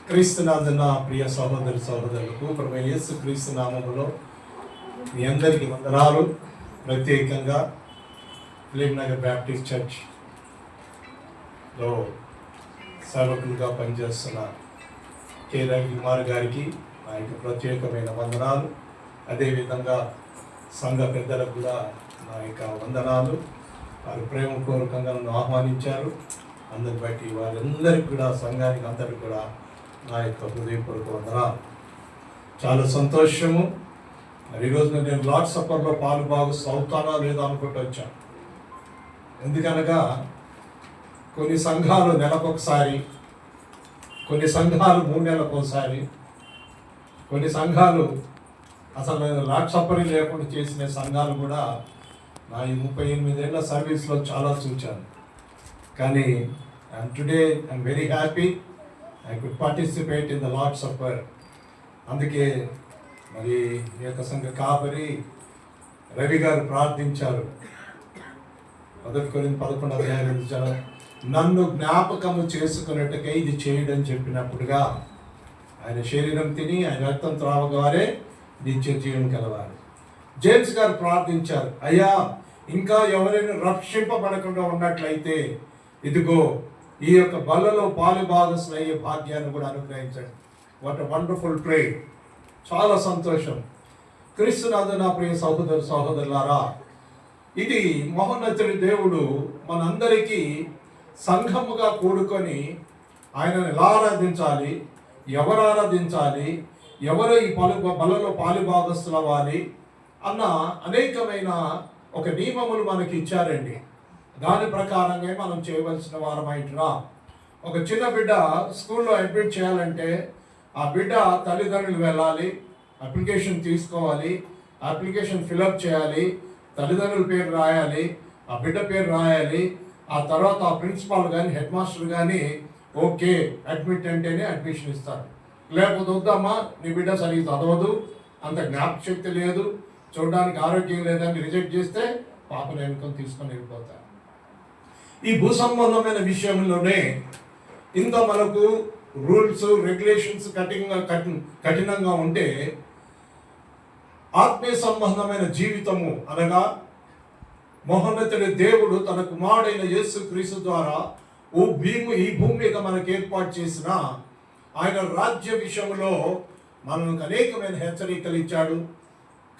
క్రీస్తునాథన ప్రియ సహోదరులకు ప్రభు యేసు క్రీస్తు నామములో మీ అందరికీ వందనాలు. ప్రత్యేకంగా ఫిలిం నగర్ బ్యాప్టిస్ట్ చర్చ్లో సేవకులుగా పనిచేస్తున్న కె రవికుమార్ గారికి నా యొక్క ప్రత్యేకమైన వందనాలు. అదేవిధంగా సంఘ పెద్దలకు కూడా నా యొక్క వందనాలు. వారు ప్రేమపూర్వకంగా నన్ను ఆహ్వానించారు. అందరిని బట్టి వారందరికీ కూడా, సంఘానికి అందరికీ కూడా నా యొక్క హృదయపూర్వక వందనాలు. చాలా సంతోషము. మరి ఈరోజు నేను లార్డ్ సప్పర్లో పాలు భాగస్వామి అవుతానా లేదా అనుకుంటూ వచ్చాను. ఎందుకనగా కొన్ని సంఘాలు నెలకొకసారి, కొన్ని సంఘాలు 3 నెలలకు ఒకసారి, కొన్ని సంఘాలు అసలు లార్డ్ సప్పర్ లేకుండా చేసిన సంఘాలు కూడా నా ఈ 38 ఏళ్ళ సర్వీస్లో చాలా చూచాను. కానీ today I'm very happy I could participate in the lord supper. అందుకే మరి ఈ యొక్క సంఘ కాపరి రవి గారు ప్రార్థించారు. 1 కొరింథీ 11:5 నన్ను జ్ఞాపకము చేసుకున్నట్టుగా ఇది చేయడం చెప్పినప్పుడుగా ఆయన శరీరం తిని ఆయన రక్తం త్రావగానే నిత్య జీవం కలవాలి. జేమ్స్ గారు ప్రార్థించారు, అయ్యా ఇంకా ఎవరైనా రక్షింపబడకుండా ఉన్నట్లయితే ఇదిగో ఈ యొక్క బలలో పాలు భాగస్వామి అయ్యే భాగ్యాన్ని కూడా అనుగ్రహించండి. What a wonderful prayer. చాలా సంతోషం. క్రీస్తునాథుని నా ప్రియ సహోదరులారా, ఇది మహోన్నతుడి దేవుడు మనందరికీ సంఘముగా కూడుకొని ఆయనను ఎలా ఆరాధించాలి, ఎవరు ఆరాధించాలి, ఎవరు ఈ బలలో పాలు భాగస్తులు అవ్వాలి అన్న అనేకమైన ఒక నియమములు మనకి ఇచ్చారండి. దాని ప్రకారంగా మనం చేయవలసిన వారమైంటున్నా. ఒక చిన్న బిడ్డ స్కూల్లో అడ్మిట్ చేయాలంటే ఆ బిడ్డ తల్లిదండ్రులు వెళ్ళాలి, అప్లికేషన్ తీసుకోవాలి, అప్లికేషన్ ఫిలప్ చేయాలి, తల్లిదండ్రుల పేరు రాయాలి, ఆ బిడ్డ పేరు రాయాలి. ఆ తర్వాత ఆ ప్రిన్సిపాల్ కానీ హెడ్ మాస్టర్ కానీ ఓకే అడ్మిట్ అంటేనే అడ్మిషన్ ఇస్తారు. లేకపోతే వద్దమ్మా నీ బిడ్డ సరిగ్గా చదవదు, అంత జ్ఞాపకశక్తి లేదు, చూడడానికి ఆరోగ్యం లేదని రిజెక్ట్ చేస్తే పాపను ఎన్నుకొని తీసుకొని వెళ్ళిపోతారు. ఈ భూ సంబంధమైన విషయంలోనే ఇంత మనకు రూల్స్ రెగ్యులేషన్స్ కఠినంగా ఉంటే, ఆత్మీయ సంబంధమైన జీవితము అనగా మహోన్నతుడి దేవుడు తన కుమారుడైన యేసు క్రీస్తు ద్వారా ఈ భూమి మీద మనకు ఏర్పాటు చేసిన ఆయన రాజ్య విషయంలో మనకు అనేకమైన హెచ్చరికలు ఇచ్చాడు.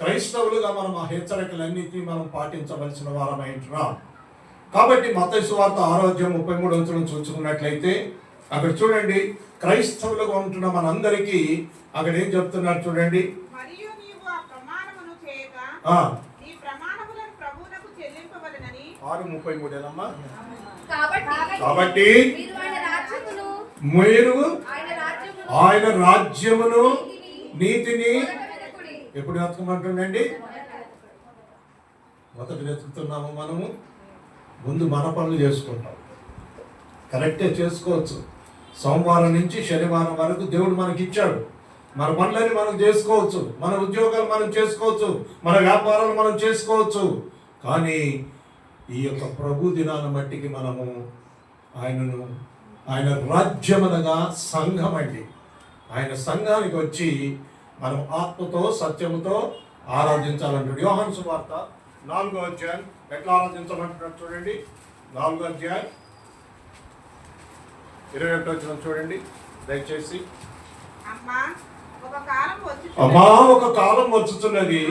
క్రైస్తవులుగా మనం ఆ హెచ్చరికలన్నింటినీ మనం పాటించవలసిన వారమైంటున్నాం. కాబట్టి మత్తయి సువార్త 6:33 చూసుకున్నట్లయితే అక్కడ చూడండి, క్రైస్తవులుగా ఉంటున్న మనందరికీ అక్కడ ఏం చెప్తున్నారు చూడండి. 6:33 ఏదమ్మా. కాబట్టి మీరు ఆయన రాజ్యమును నీతిని ఎప్పుడు వెతకమంటుండండి? మొదటి వెతుకుతున్నాము మనము. ముందు మన పనులు చేసుకుంటాం, కరెక్టే చేసుకోవచ్చు. సోమవారం నుంచి శనివారం వరకు దేవుడు మనకి ఇచ్చాడు. మన పనులని మనం చేసుకోవచ్చు, మన ఉద్యోగాలు మనం చేసుకోవచ్చు, మన వ్యాపారాలు మనం చేసుకోవచ్చు. కానీ ఈ యొక్క ప్రభు దినాన్ని మట్టికి మనము ఆయన రాజ్యమనగా సంఘం అండి. ఆయన సంఘానికి వచ్చి మనం ఆత్మతో సత్యముతో ఆరాధించాలంటాడు. యోహాను సువార్త 4వ అధ్యాయం ఎట్లా ఆరాధించాలంటున్నాడు చూడండి. 4వ అధ్యాయం 21 చూడండి దయచేసి. అమ్మా ఒక కాలం వచ్చుతున్నది,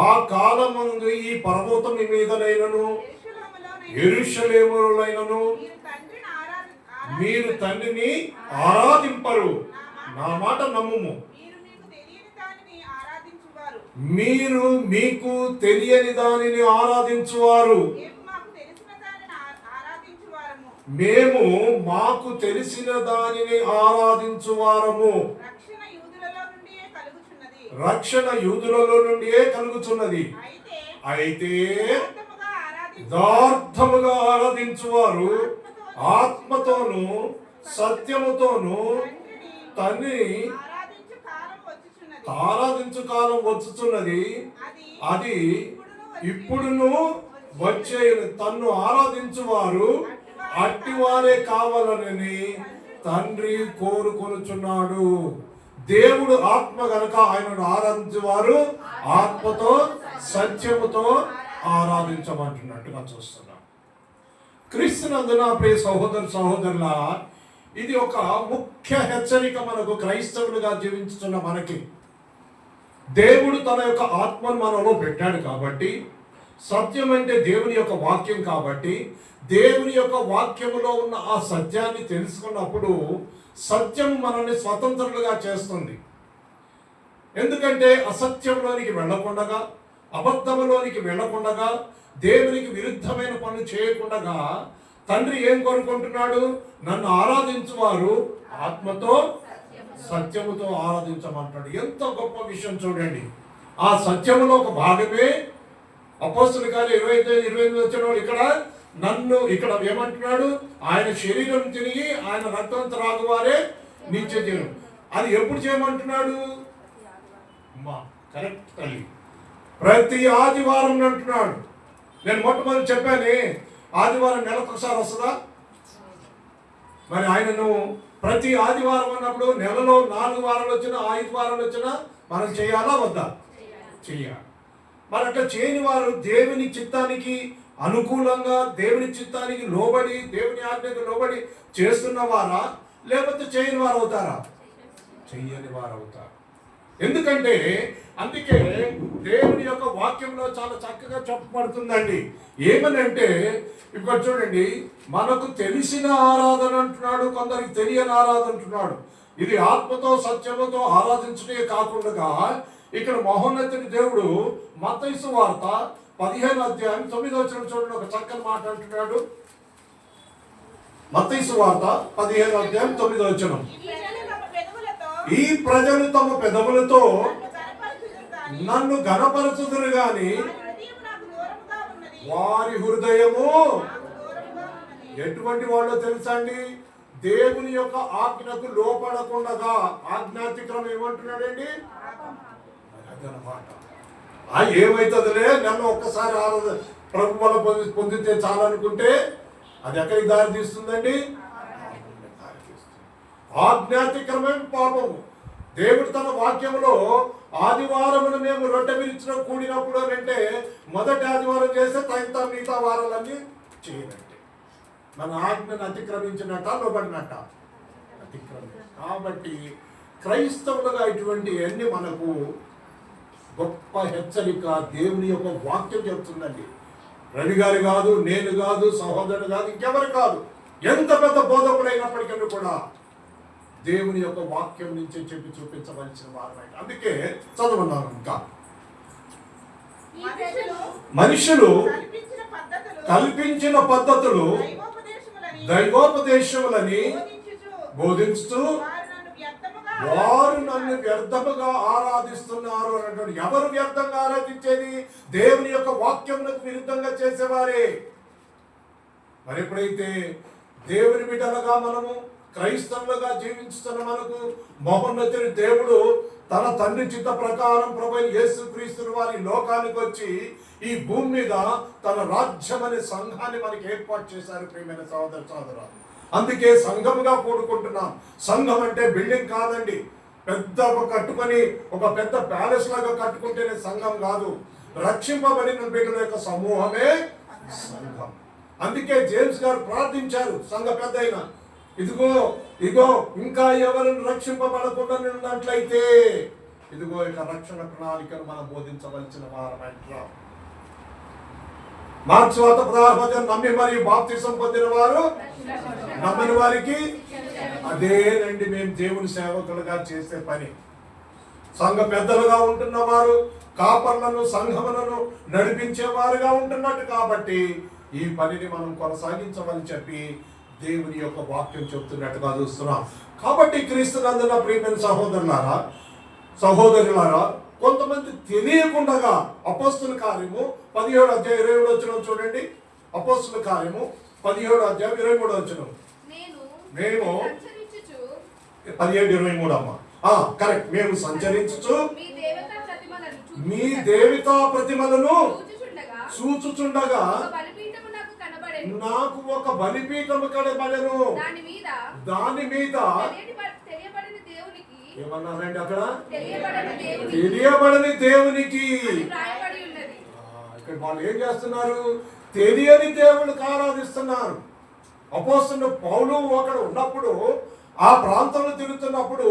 ఆ కాలమందు ఈ పర్వతం మీదనైనను యెరూషలేములోనైనను మీరు తండ్రిని ఆరాధింపరు. నా మాట నమ్ముము. మీరు మీకు తెలియని దానిని ఆరాధించువారు, మేము మాకు తెలిసిన దానిని ఆరాధించువారము. రక్షణ యూదులలో నుండియే కలుగుతున్నది. అయితే యథార్థముగా ఆరాధించువారు ఆత్మతోను సత్యముతోను తండ్రిని ఆరాధించు కాలం వచ్చుచున్నది, అది ఇప్పుడును వచ్చే. తన్ను ఆరాధించువారు అట్టివారే కావాలని తండ్రి కోరుకొనుచున్నాడు. దేవుడు ఆత్మ గనుక ఆయనను ఆరాధించేవారు ఆత్మతో సత్యముతో ఆరాధించమంటున్నట్టుగా చూస్తున్నాం. క్రీస్తునందున ప్రియ సహోదరుల, ఇది ఒక ముఖ్య హెచ్చరిక మనకు క్రైస్తవులుగా జీవించుతున్న మనకి. దేవుడు తన యొక్క ఆత్మను మనలో పెట్టాడు కాబట్టి, సత్యం అంటే దేవుని యొక్క వాక్యం కాబట్టి, దేవుని యొక్క వాక్యములో ఉన్న ఆ సత్యాన్ని తెలుసుకున్నప్పుడు సత్యం మనల్ని స్వతంత్రులుగా చేస్తుంది. ఎందుకంటే అసత్యంలోనికి వెళ్ళకుండా, అబద్ధములోనికి వెళ్ళకుండా, దేవునికి విరుద్ధమైన పనులు చేయకుండా తండ్రి ఏం కోరుకుంటున్నాడు? నన్ను ఆరాధించువారు ఆత్మతో సత్యముతో ఆరాధించమంటాడు. ఎంత గొప్ప విషయం చూడండి. ఆ సత్యములో ఒక భాగమే అపోస్తలుల కార్యం 25 వచ్చిన ఇక్కడ నన్ను ఇక్కడ ఏమంటున్నాడు? ఆయన శరీరం తిరిగి ఆయన రక్తం త్రాగువారే నిత్య జీవం. అది ఎప్పుడు చేయమంటున్నాడు? కరెక్ట్ తల్లి, ప్రతి ఆదివారం అంటున్నాడు. నేను మొట్టమొదటి చెప్పాను, ఆదివారం నెలకు ఒకసారి వస్తుందా? మరి ఆయనను ప్రతి ఆదివారం అన్నప్పుడు నెలలో 4 వారాలు వచ్చినా 5 వారాలు వచ్చినా మనం చేయాలా వద్దా? చెయ్యాలి. మరి అట్లా చేయని వారు దేవుని చిత్తానికి అనుకూలంగా, దేవుని చిత్తానికి లోబడి, దేవుని ఆజ్ఞకు లోబడి చేస్తున్న వారా, లేకపోతే చేయని వారు అవుతారా? చెయ్యని వారు అవుతారు. ఎందుకంటే అందుకే దేవుని యొక్క వాక్యంలో చాలా చక్కగా చెప్పబడుతుందండి. ఏమనంటే ఇప్పుడు చూడండి, మనకు తెలిసిన ఆరాధన అంటున్నాడు, కొందరికి తెలియని ఆరాధన అంటున్నాడు. ఇది ఆత్మతో సత్యముతో ఆరాధించడే కాకుండా ఇక్కడ మహోన్నతుని దేవుడు మత్తయి సువార్త 15వ అధ్యాయం 9వ వచనం చూడండి, ఒక చక్కని మాట అంటున్నాడు. మత్తయి సువార్త 15వ అధ్యాయం 9వ వచనం, ఈ ప్రజలు తమ పెదవులతో నన్ను ఘనపరచుదురు గాని వారి హృదయము ఎటువంటి వాళ్ళో తెలుసా అండి? దేవుని యొక్క ఆజ్ఞకు లోపడకుండా, ఆజ్ఞాతిక్రమం ఏమంటున్నాడండి? అదనమాట. ఏమైతుందిలే, నన్ను ఒక్కసారి ప్రభు వల్ల పొందితే చాలనుకుంటే అది ఎక్కడికి దారి తీస్తుందండి? ఆజ్ఞాతిక్రమం పాపము. దేవుడు తన వాక్యంలో ఆదివారమును మేము రొట్టె విరిచిన కూడినప్పుడు అంటే మొదటి ఆదివారం చేస్తే తగిన మిగతా వారాలన్నీ చేయనంటే మన ఆజ్ఞను అతిక్రమించినట్ట, లోబడినట్ట? అతిక్రమించ. కాబట్టి క్రైస్తవులుగా ఇటువంటి అన్ని మనకు గొప్ప హెచ్చరిక దేవుని యొక్క వాక్యం చెప్తుందండి. రవి గారు కాదు, నేను కాదు, సహోదరుడు కాదు, ఇంకెవరు కాదు, ఎంత పెద్ద బోధకులైనప్పటికీ కూడా దేవుని యొక్క వాక్యం నుంచి చెప్పి చూపించవలసిన వారమైతే. అందుకే చదవన్నాను. ఇంకా మనుషులు కల్పించిన పద్ధతులు దైవోపదేశములని బోధించుతూ వారు నన్ను వ్యర్థముగా ఆరాధిస్తున్నారు అన్నట్టు. ఎవరు వ్యర్థంగా ఆరాధించేది? దేవుని యొక్క వాక్యములకు విరుద్ధంగా చేసేవారే. మరి ఎప్పుడైతే దేవుని బిడ్డలుగా మనము క్రైస్తవులుగా జీవిస్తున్న మనకు మహోన్నతుని దేవుడు తన తండ్రి చిత్త ప్రకారం ప్రభు యేసుక్రీస్తు వారి లోకానికి వచ్చి ఈ భూమి మీద తన రాజ్యం అనే సంఘాన్ని మనకి ఏర్పాటు చేశారు. ప్రియమైన సహోదరులు, అందుకే సంఘముగా కూడుకుంటున్నాం. సంఘం అంటే బిల్డింగ్ కాదండి, పెద్ద కట్టుకొని ఒక పెద్ద ప్యాలెస్ లాగా కట్టుకుంటేనే సంఘం కాదు. రక్షింపబడిన బిడ్డల యొక్క సమూహమే సంఘం. అందుకే జేమ్స్ గారు ప్రార్థించారు, సంఘ పెద్ద అయిన, ఇదిగో ఇంకా ఎవరిని రక్షింపబడకుండా ఉన్నట్లయితే ఇదిగో ఇక రక్షణ ప్రణాళికను మనం బోధించవలసిన వారమంటున్నాం. మార్క్స్ వార్త 16 నమ్మి మరియు బాప్తిసం పొందిన వారు నమ్మని వారికి అదేనండి మేము దేవుని సేవకులుగా చేసే పని. సంఘ పెద్దలుగా ఉంటున్న వారు కాపర్లను, సంఘములను నడిపించేవారుగా ఉంటున్నట్టు కాబట్టి ఈ పనిని మనం కొనసాగించమని చెప్పి దేవుని యొక్క వాక్యం చెప్తున్నట్టుగా చూస్తున్నాం. కాబట్టి క్రీస్తునందున ప్రియమైన సహోదరులారా, కొంతమంది తెలియకుండా అపోస్తుల కార్యము 17వ అధ్యాయం 27వ వచనం చూడండి. అపోస్తుల కార్యము 17వ అధ్యాయం 23వ వచనం. మేము 17:23 అమ్మా, కరెక్ట్. మేము సంచరించుచు మీ దేవతా ప్రతిమలను చూచుచుండగా నాకు ఒక బలిపీఠము కడబడెను, దాని మీద ఏమన్నారండి అక్కడ? తెలియబడని దేవునికి. ఇక్కడ వాళ్ళు ఏం చేస్తున్నారు? తెలియని దేవునికి ఆరాధిస్తున్నారు. అపోస్తలుడు పౌలు అక్కడ ఉన్నప్పుడు, ఆ ప్రాంతంలో తిరుగుతున్నప్పుడు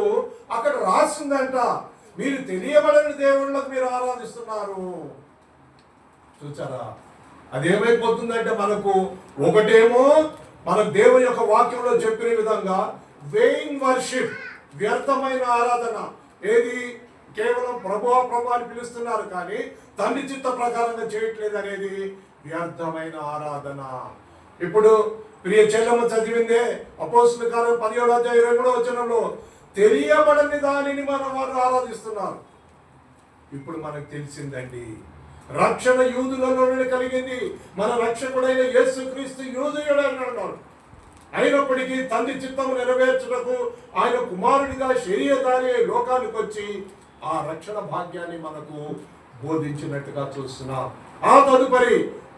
అక్కడ రాసిందంట, మీరు తెలియబడని దేవుళ్ళకు మీరు ఆరాధిస్తున్నారు. చూచారా? అదేమైపోతుందంటే మనకు ఒకటేమో మన దేవుని యొక్క వాక్యంలో చెప్పిన విధంగా వెయిన్ వర్షిప్, వ్యర్థమైన ఆరాధన. ఏది? కేవలం ప్రభు అని పిలుస్తున్నారు కానీ తండ్రి చిత్త ప్రకారంగా చేయట్లేదు అనేది వ్యర్థమైన ఆరాధన. ఇప్పుడు ప్రియ చెల్లెమ్మ చదివిందే అపోస్తలుల కార్యం 17:23 తెలియబడని దానిని వారు ఆరాధిస్తున్నారు. ఇప్పుడు మనకు తెలిసిందండి, రక్షణ యూదులలోనే కలిగింది. మన రక్షకుడైన యేసుక్రీస్తు యూదుయుడన్నాడు. అయినప్పటికీ తండ్రి చిత్తము నెరవేర్చుటకు ఆయన కుమారుడిగా శరీరధారి లోకానికి వచ్చి ఆ రక్షణ భాగ్యాన్ని మనకు బోధించినట్టుగా చూస్తున్నాం. ఆ తదుపరి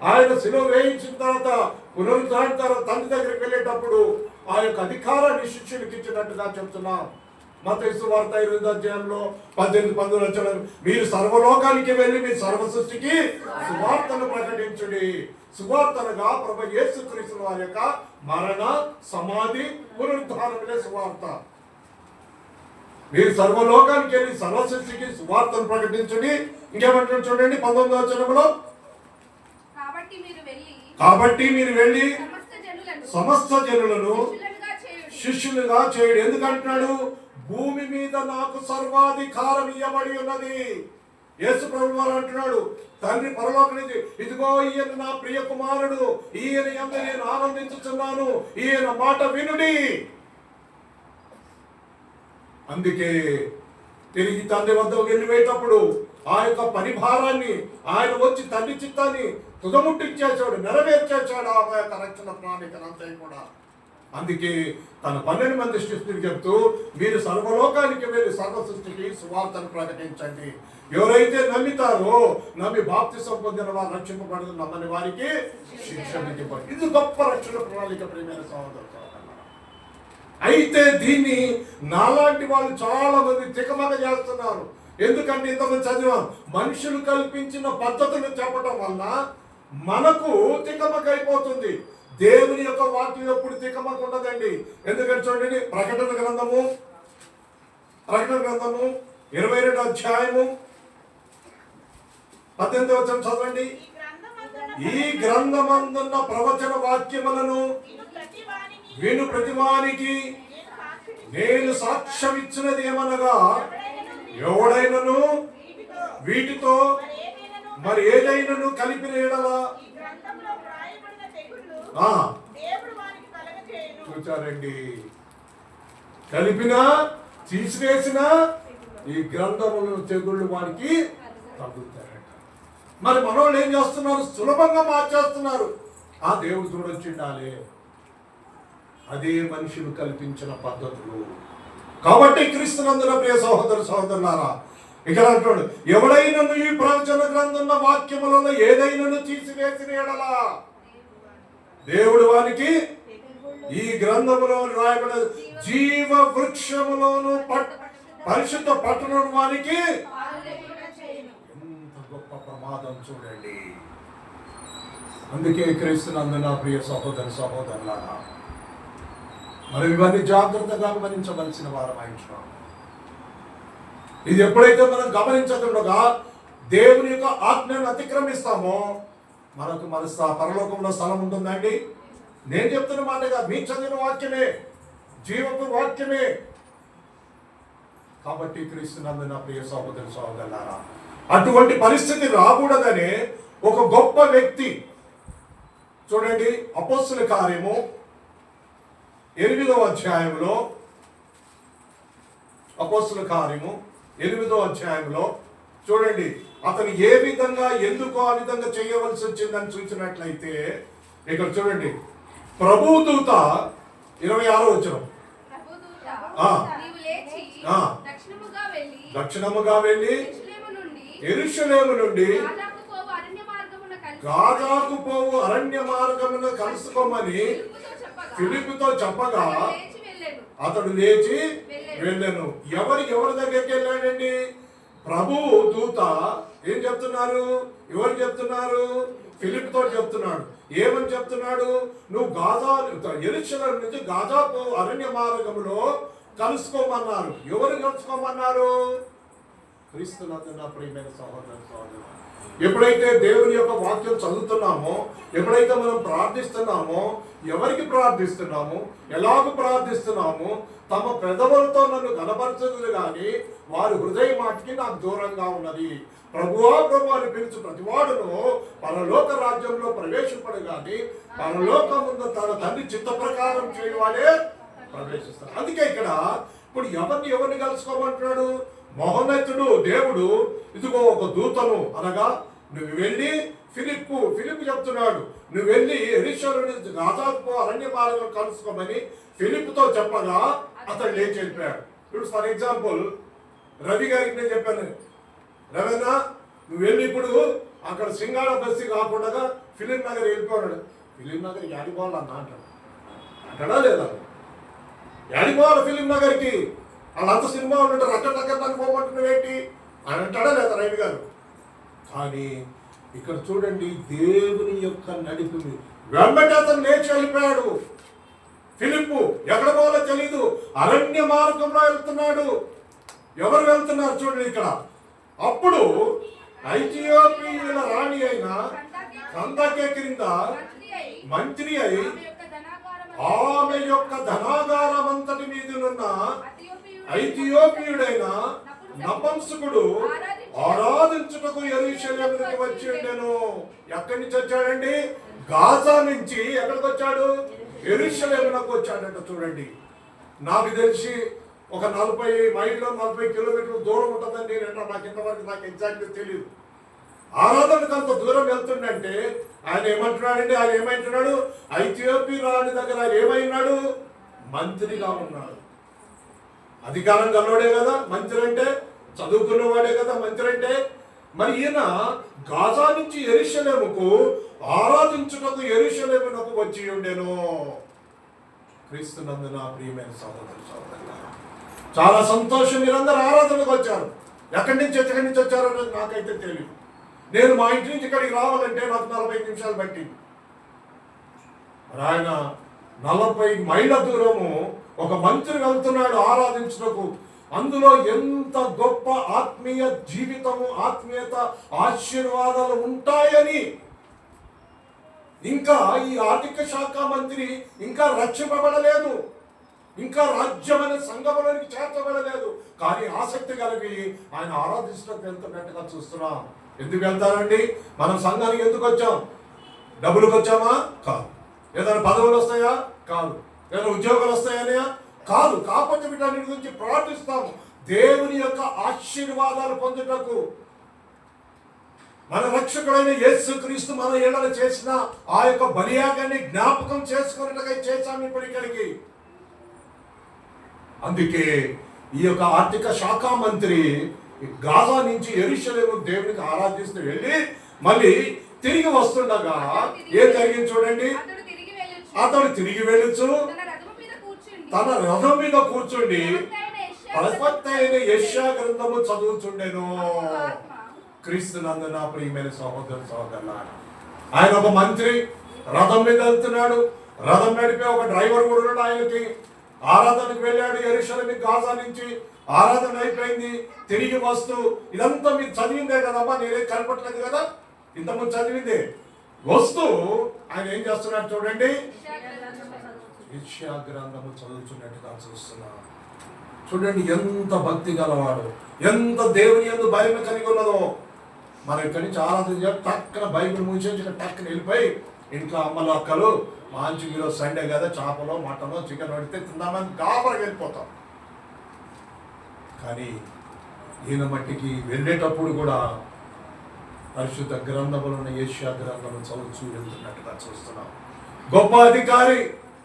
ఆయన శిలువ వేయించిన తర్వాత పునరుద్ధరణ తర్వాత తండ్రి దగ్గరికి వెళ్ళేటప్పుడు ఆ యొక్క అధికారాన్ని శిష్యులకు ఇచ్చినట్టుగా చెప్తున్నాం. మత్తయి సువార్త 18:19 మీరు సర్వలోకానికి వెళ్ళి మీ సర్వ సృష్టికి సువార్తను ప్రకటించుడి. సువార్తనగా ప్రభు యేసుక్రీస్తు వారి యొక్క మరణ, సమాధి, పునరుద్ధానములే సువార్త. మీరు సర్వలోకానికి వెళ్ళి సర్వ సృష్టికి సువార్తను ప్రకటించుడి. ఇంకేమంటారు చూడండి 19వ కాబట్టి మీరు వెళ్ళి సమస్త జనులను శిష్యులుగా చేయడు. ఎందుకంటున్నాడు? భూమి మీద నాకు సర్వాధికారం ఇవ్వబడి ఉన్నది. యేసు ప్రభువు వారు అంటున్నాడు, తండ్రి పరలోకం నుంచి, ఇదిగో ఈయన నా ప్రియ కుమారుడు, ఈయన యందు నేను ఆనందించుచున్నాను, ఈయన మాట వినుడి. అందుకే తిరిగి తండ్రి వద్దకు వెళ్ళిపోయేటప్పుడు ఆ యొక్క పని భారాన్ని ఆయన వచ్చి తండ్రి చిత్తాన్ని తుదముట్టించేశాడు, నెరవేర్చేశాడు ఆ యొక్క రక్షణ ప్రణాళికనంతా కూడా. అందుకే తన 12 మంది శిష్యులు చెప్తూ, మీరు సర్వలోకానికి వెళ్ళి సర్వ సృష్టికి సువార్తను ప్రకటించండి. ఎవరైతే నమ్మితారో, నమ్మి బాప్తిసం పొందిన వారు రక్షింపబడదు, నమ్మని వారికి శిక్ష విధించబడింది. ఇది గొప్ప రక్షణ ప్రణాళిక ప్రియమైన సహోదరులు. అయితే దీన్ని నాలాంటి వాళ్ళు చాలా మంది తికమక చేస్తున్నారు. ఎందుకంటే ఇంతమంది చదివాం, మనుషులు కల్పించిన పద్ధతులు చెప్పడం వలన మనకు తికమక అయిపోతుంది. దేవుని యొక్క వాక్యం ఎప్పుడు తికమక ఉండదండి. ఎందుకంటే చూడండి, ప్రకటన గ్రంథము 22:18 చదవండి. ఈ గ్రంథమందున్న ప్రవచన వాక్యములను విను ప్రతివానికి నేను సాక్ష్యం ఇచ్చినది ఏమనగా, ఎవడైనను వీటితో మరి ఏదైనాను కలిపిన ఎడల చూచారండి, కలిపినా తీసివేసిన ఈ గ్రంథములు తెగుళ్ళు వారికి తగ్గుతారట. మరి మనోళ్ళు ఏం చేస్తున్నారు? సులభంగా మార్చేస్తున్నారు. ఆ దేవుడు చూడొచ్చిండాలి, అదే మనుషులు కల్పించిన పద్ధతులు. కాబట్టి క్రీస్తునందున ప్రియ సహోదర సహోదరులారా, ఇక్కడ అంటాడు, ఎవడైనను ఈ ప్రవచన గ్రంథం వాక్యములలో ఏదైనాను తీసివేసిన ఎడల దేవుడు వానికి ఈ గ్రంథములో రాయబడిన జీవ వృక్షములోను పరిశుద్ధ పట్టణం వానికి ఎంత గొప్ప ప్రమాదం చూడండి. అందుకే క్రీస్తునందున ప్రియ సహోదర సహోదరులారా, మనం ఇవన్నీ జాగ్రత్తగా గమనించవలసిన వారం అయించున్నాం. ఇది ఎప్పుడైతే మనం గమనించకుండా దేవుని యొక్క ఆజ్ఞను అతిక్రమిస్తామో మనకు పరలోకంలో స్థలం ఉంటుందండి. నేను చెప్తున్న మాట కాదు, మీ చదివిన వాక్యమే, జీవపు వాక్యమే. కాబట్టి క్రీస్తునందున ప్రియ సహోదర సహోదరులారా, అటువంటి పరిస్థితి రాకూడదనే ఒక గొప్ప వ్యక్తి చూడండి, అపోస్తలుల కార్యము 8వ అధ్యాయంలో, అపోస్తలుల కార్యము 8వ అధ్యాయంలో చూడండి, అతను ఏ విధంగా ఎందుకు ఆ విధంగా చేయవలసి వచ్చిందని చూసినట్లయితే ఇక్కడ చూడండి, ప్రభుదూత 26వ వచనం, దక్షిణముగా వెళ్ళి యెరూషలేము నుండి గాజాకు పోవు అరణ్య మార్గమును కలుసుకోమని ఫిలిప్పుతో చెప్పగా అతడు లేచి వెళ్ళాను. ఎవరి దగ్గరికి వెళ్ళాడండి? ప్రభువు దూత ఏం చెప్తున్నారు? ఎవరు చెప్తున్నారు? ఫిలిప్తో చెప్తున్నాడు. ఏమని చెప్తున్నాడు? నువ్వు యెరూషలేము నుంచి గాజా పోవు అరణ్య మార్గములో కలుసుకోమన్నారు. ఎవరు కలుసుకోమన్నారు? క్రీస్తునందు నా ప్రియమైన సహోదర సహోదరులు, ఎప్పుడైతే దేవుని యొక్క వాక్యం చదువుతున్నామో, ఎప్పుడైతే మనం ప్రార్థిస్తున్నామో, ఎవరికి ప్రార్థిస్తున్నాము, ఎలాగ ప్రార్థిస్తున్నాము, తమ పెదవులతో నన్ను కనపరచదు కానీ వారి హృదయ మాటికి నాకు దూరంగా ఉన్నది. ప్రభువా ప్రభు అని పిలుచు ప్రతివాడును పరలోక రాజ్యంలో ప్రవేశింపడు కానీ పరలోకముందు తన తండ్రి చిత్త ప్రకారం చేయవాడే ప్రవేశిస్తాడు. అందుకే ఇక్కడ ఇప్పుడు ఎవరిని కలుసుకోమంటున్నాడు? మహోన్నతుడు దేవుడు ఇదిగో ఒక దూతను అనగా నువ్వు వెళ్ళి ఫిలిప్పు చెప్తున్నాడు, నువ్వు వెళ్ళి యెరూషలేము నుంచి గాజాకు అరణ్య మార్గం కలుసుకోమని ఫిలిప్తో చెప్పగా అతడు లేచి వెళ్ళిపోయాడు. ఇప్పుడు ఫర్ ఎగ్జాంపుల్ రవి గారికి నేను చెప్పాను, రవేనా నువ్వు వెళ్ళి ఇప్పుడు అక్కడ సింగాళ బస్సి కాకుండా ఫిలిం నగర్ వెళ్ళిపోయాడు. ఫిలిం నగర్ యాడిపోవాలన్నా అంటాడా లేదా? యాడిపోవాలి ఫిలిం నగర్కి? వాళ్ళంత సినిమా ఉంటుంటారు, అక్కడ పోమంటున్నావు ఏంటి అని అంటాడా లేదా రైట్ గారు? కానీ ఇక్కడ చూడండి, దేవుని యొక్క నడిపి వెంబటి అతను లేచి వెళ్ళిపోయాడు. ఫిలిప్పు ఎక్కడ పోవాలో తెలీదు, అరణ్య మార్గంలో వెళ్తున్నాడు. ఎవరు వెళ్తున్నారు చూడండి ఇక్కడ. అప్పుడు ఐథియోపియుల రాణి అయిన కందాకే క్రింద మంత్రి అయి ఆమె యొక్క ధనాగారం అంతటి మీదనున్న ఐథియోపియుడైన నపుంసకుడు ఆరాధించుటకు యెరూషలేమునకు వచ్చి ఉండెను. ఎక్కడి నుంచి వచ్చాడండి? గాజా నుంచి ఎక్కడికి వచ్చాడు? యెరూషలేమునకు వచ్చాడంట. చూడండి, నాకు తెలిసి ఒక 40 మైళ్ళు 40 కిలోమీటర్లు దూరం ఉంటుందండి. నాకు ఇంతవరకు నాకు ఎగ్జాక్ట్గా తెలియదు. ఆరాధనకు అంత దూరం వెళ్తుండంటే ఆయన ఏమంటున్నాడండి? ఆయన ఏమంటున్నాడు? ఐథియోపియా రాణి దగ్గర ఆయన ఏమైనాడు? మంత్రిగా ఉన్నాడు. అధికారం గలవాడే కదా మంత్రి అంటే, చదువుకున్నవాడే కదా మంత్రి అంటే. మరి ఈయన గాజా నుంచి యెరూషలేముకు ఆరాధించుటకు యెరూషలేమునకు వచ్చి ఉండెను. క్రీస్తునందు నా ప్రియమైన సహోదరు సహోదరులారా, చాలా సంతోషం. మీరందరూ ఆరాధనకు వచ్చారు. ఎక్కడి నుంచి వచ్చారో నాకైతే తెలియదు. నేను మా ఇంటి నుంచి ఇక్కడికి రావాలంటే నాకు 45 నిమిషాలు పట్టింది. ఆయన 40 మైళ్ళ దూరము ఒక మంత్రి వెళ్తున్నాడు ఆరాధించుటకు. అందులో ఎంత గొప్ప ఆత్మీయ జీవితము, ఆత్మీయత, ఆశీర్వాదాలు ఉంటాయని ఇంకా ఈ ఆర్థిక శాఖ మంత్రి ఇంకా రక్షింపబడలేదు, ఇంకా రాజ్యం అనే సంఘంలోనికి చేర్చబడలేదు. కానీ ఆసక్తి కలిగి ఆయన ఆరాధించడానికి వెళ్తున్నట్టుగా చూస్తున్నాం. ఎందుకు వెళ్తారండి? మనం సంఘానికి ఎందుకు వచ్చాం? డబ్బులకు వచ్చామా? కాదు. ఏదైనా పదవులు వస్తాయా? కాదు. ఏదైనా ఉద్యోగాలు వస్తాయా? కాదు. కాకపోతే వీటన్నిటి గురించి ప్రార్థిస్తాము, దేవుని యొక్క ఆశీర్వాదాలు పొందుటకు. మన రక్షకుడైన యేసుక్రీస్తు మన ఏళ్ళలో చేసిన ఆ యొక్క బలియాగాన్ని జ్ఞాపకం చేసుకున్నట్టుగా చేశాము ఇప్పుడు ఇక్కడికి. అందుకే ఈ యొక్క ఆర్థిక శాఖ మంత్రి గాజా నుంచి యెరూషలేము దేవునికి ఆరాధిస్తూ వెళ్ళి మళ్ళీ తిరిగి వస్తుండగా ఏం జరిగింది చూడండి. అతడు తిరిగి వెళ్ళొచ్చు తన రథం మీద కూర్చుండి ప్రవక్త అయిన యెషయా గ్రంథము చదువుచుండెను. క్రీస్తునందు నా ప్రియమైన సహోదరు సహోదరులారా, ఆయన ఒక మంత్రి రథం మీద వెళ్తున్నాడు. రథం నడిపే ఒక డ్రైవర్ కూడా ఉన్నాడు. ఆయనకి ఆరాధనకు వెళ్ళాడు యెరూషలేము గాజా నుంచి. ఆరాధన అయిపోయింది, తిరిగి వస్తూ ఇదంతా మీరు చదివిందే కదమ్మా, నేనేం కనపట్లేదు కదా, ఇంతకుముందు చదివిందే. వస్తూ ఆయన ఏం చేస్తున్నాడు చూడండి, యెషయా గ్రంథము చదువుతున్నట్టుగా చూస్తున్నాడు. చూడండి ఎంత భక్తి గలవాడు, ఎంత దేవుని యందు భయం కలిగి ఉన్నదో. మనం ఇక్కడి నుంచి ఆరాధన చేయాలి, టక్కన బైబిల్ మూసేసి టక్కన వెళ్ళిపోయి ఇంట్లో అమ్మలు అక్కలు మంచి ఈరోజు సండే కదా చేపలో మటనో చికెన్ వండితే తిందామని గాబరగా వెళ్ళిపోతాం. కానీ ఈయన మట్టికి వెళ్ళేటప్పుడు కూడా పరిశుద్ధ గ్రంథములు ఉన్న యెషయా గ్రంథము చదువుతూ వెళ్తున్నట్టుగా చూస్తున్నాం. గొప్ప అధికారి,